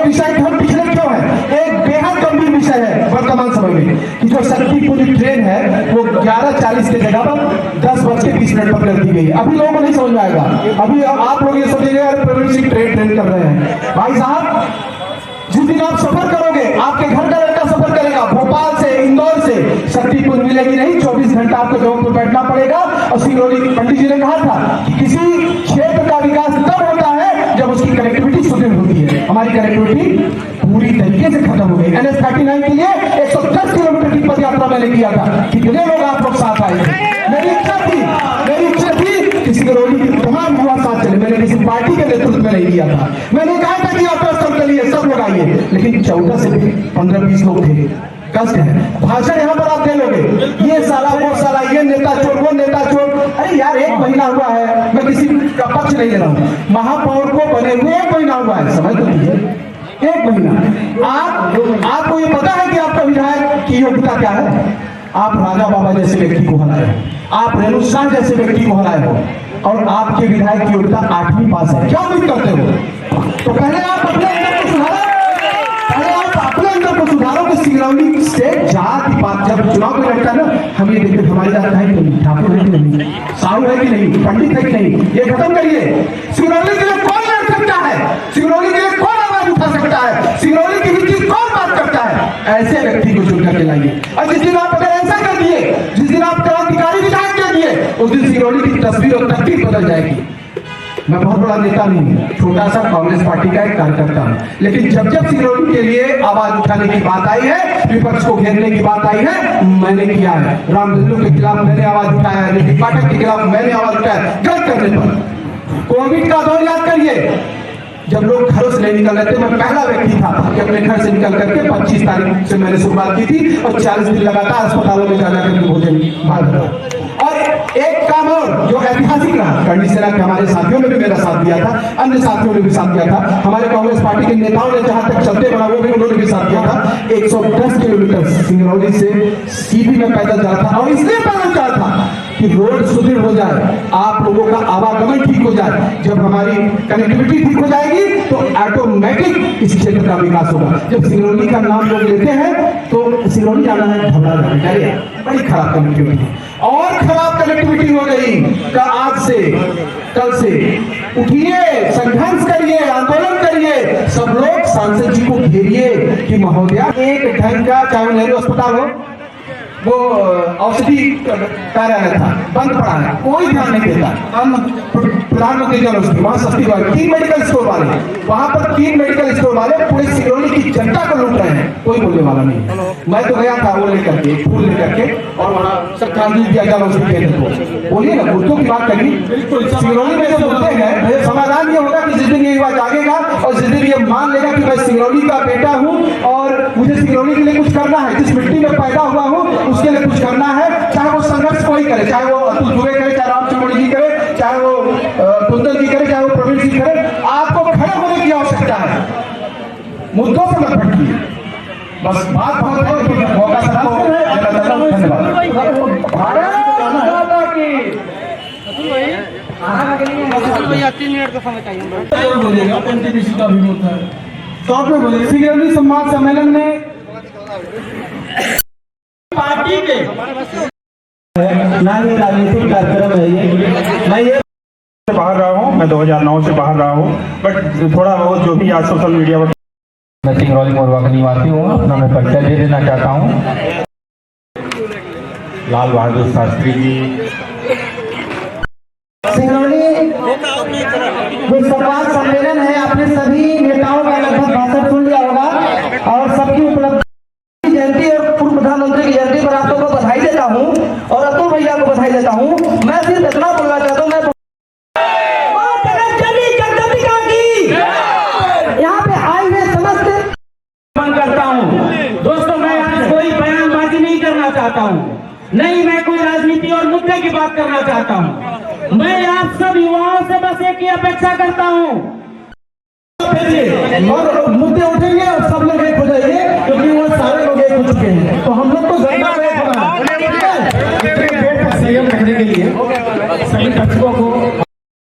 विषय हम पिछले क्यों है, एक बेहद गंभीर विषय है वर्तमान समय में कि जो शक्तिपुर ट्रेन है वो 11:40 की जगह पर 10:20 पर कर दी गई। अभी लोगों को नहीं समझ में आएगा, अभी आप लोग ये सोचेंगे यार प्रवीण सिंह ट्रेन कर रहे हैं। भाई साहब, जिस दिन आप सफर करोगे, आपके घर का लड़का सफर करेगा भोपाल से, इंदौर से, शक्तिपुर मिलेगी नहीं, 24 घंटा आपको जगह पर बैठना पड़ेगा। और सिंगरौली पंडित जी ने कहा था कि किसी क्षेत्र का विकास तब होता है जब उसकी कनेक्टिविटी सुदृढ़ होती है। हमारी कनेक्टिविटी पूरी तरीके से खत्म हो गई। NH 39 के लिए 110 किलोमीटर की पद यात्रा मैंने किया था। कितने लोग आप लोग साथ आए थे? मेरी इच्छा थी कि सिंगरौली की तमाम युवा साथ चले। मैंने किसी पार्टी के नेतृत्व में नहीं किया था। मैंने कहा था कि यात्रा सब के लिए सब लोग आइए, लेकिन 14 से 15-20 लोग थे। कष्ट है, भाषण यहाँ पर आप दे लोगे, ये साला वो साला, ये नेता चोर वो नेता चोर। अरे यार, 1 महीना हुआ है, मैं किसी का पक्ष नहीं ले रहा हूँ, महापौर को बने हुए 1 महीना हुआ है, समझ तो लीजिए 1 महीना। आपको ये पता है कि आपका विधायक की योग्यता क्या है? आप राजा बाबा जैसे व्यक्ति को हराए हो, आप रेणु शाह जैसे व्यक्ति को हराए हो, और आपके विधायक की योग्यता 8वीं पास है। क्या उम्मीद करते हो? तो पहले आप अपने अंदर को सुधारो, कि सिंगरौली से जाति पात जब चुनाव में लड़ता है ना, हम ये देखते हमारी जात है कि नहीं, ठाकुर है कि नहीं, साहू है कि नहीं, पंडित है कि नहीं, ये खत्म करिए। सिंगरौली के लिए कौन लड़ सकता है? सिंगरौली के लिए कौन आवाज उठा सकता है? सिंगरौली की हित की कौन बात करता है? ऐसे व्यक्ति को चुन करके लाइए। और जिस दिन आप अगर ऐसा कर दिए, जिस दिन आप क्रांतिकारी विधायक कर दिए, उस दिन सिंगरौली की तस्वीर और तकदीर बदल जाएगी। मैं बहुत बड़ा नेता नहीं हूँ, छोटा सा कांग्रेस पार्टी का एक कार्यकर्ता हूँ, लेकिन जब जब सिंगरौली के लिए आवाज उठाने की बात आई है, विपक्ष को घेरने की बात आई है, मैंने किया है। रामलल्लू के खिलाफ मैंने आवाज उठाया है, ऋतिक पाठक के खिलाफ मैंने आवाज उठाया, गलत करने पर। कोविड का दौर याद करिए, जब लोग घरों से नहीं निकल रहे थे, मैं पहला व्यक्ति था कि अपने घर से निकल करके 25 तारीख से मैंने शुरुआत की थी और 40 दिन लगातार अस्पतालों में जाकर के भोजन मांगा। और एक काम और जो ऐतिहासिक रहा, करणी सेना के हमारे साथियों ने भी मेरा साथ दिया था, अन्य साथियों ने भी साथ दिया था, हमारे कांग्रेस पार्टी के नेताओं ने जहां तक चलते बना वो भी उन्होंने भी साथ दिया था। 110 किलोमीटर सिंगरौली से सीधी में पैदल जा रहा था, और इसलिए पैदल जा रहा था कि रोड सुदृढ़ हो जाए, आप लोगों का आवागमन ठीक हो जाए। जब हमारी कनेक्टिविटी ठीक हो जाएगी तो ऑटोमेटिक इस क्षेत्र का विकास होगा। जब सिंगरौली का नाम लोग लेते हैं तो सिंगरौली जाना है घबरा जाए, बड़ी खराब कनेक्टिविटी, और खराब कनेक्टिविटी हो गई। कल से उठिए, संघर्ष करिए, आंदोलन करिए, सब लोग सांसद जी को घेरिए कि महोदया एक ढंग का, चाहे नेहरू अस्पताल हो, वो औषधि कार्यालय था, बंद पड़ा है, कोई ध्यान नहीं देता। प्रधानमंत्री जन औषधि वहां सस्ती वाले 3 मेडिकल स्टोर वाले, वहां पर 3 मेडिकल स्टोर वाले पूरे सिंगरौली की जनता को लूट रहे हैं, कोई बोलने वाला नहीं। मैं तो गया था वो लेकर के, फूल लेकर के, और वहां श्रद्धांजलि दिया जन औषधि केंद्र को। बोलिए ना, मुद्दों की बात करिए। सिंगरौली में जो मुद्दे हैं, समाधान ये होगा कि जिस दिन ये युवा जागेगा और जिस दिन ये मान लेगा कि मैं सिंगरौली का बेटा हूँ और मुझे सिंगरौली के लिए कुछ करना है, जिस मिट्टी में पैदा हुआ हूँ उसके लिए कुछ करना है, चाहे वो संघर्ष कोई करे, चाहे वो अतुल दुबे करे, चाहे रामचंद्र जी करे, चाहे वो कुंदन जी करे, चाहे वो प्रवीण सिंह करे, आपको खड़े होने की आवश्यकता है। मुद्दों से मत भटकिए, बस बात बहुत है कि मौका सबको धन्यवाद। भैया 3 मिनट का समय चाहिए। बोलिएगा एनटीपीसी का भी होता है, शॉर्ट में बोलिए। सिंगरौली संवाद सम्मेलन में पार्टी के राजनीतिक कार्यक्रम है ये। मैं ये बाहर रहा हूँ, मैं 2009 से बाहर रहा हूँ, बट थोड़ा बहुत जो भी आज सोशल मीडिया पर। मैं सिंगरौली मोरवा का निवासी हूँ, अपना मैं परिचय दे देना चाहता हूँ। लाल बहादुर शास्त्री जी। सिंगरौली जो संवाद सम्मेलन है, आपने सभी नेताओं का लगभग भाषण सुन लिया होगा, और सबकी उपलब्धि जयंती और पूर्व प्रधानमंत्री की जयंती पर आप लोगों को बधाई देता हूँ और अतुल भैया को बधाई देता हूँ। मैं सिर्फ इतना बोलना चाहता हूँ, मैं यहाँ पे आए हुए समस्त करता हूँ। दोस्तों, मैं आज कोई बयानबाजी नहीं करना चाहता हूँ, नहीं मैं कोई राजनीति और मुद्दे की बात करना चाहता हूँ। मैं आप सब युवाओं से बस एक ही अपेक्षा करता हूँ, आप भेजिए और मुद्दे उठेंगे और सब लोग एक हो जाएंगे, क्योंकि वो सारे लोग एक हो चुके हैं। तो हम लोग तो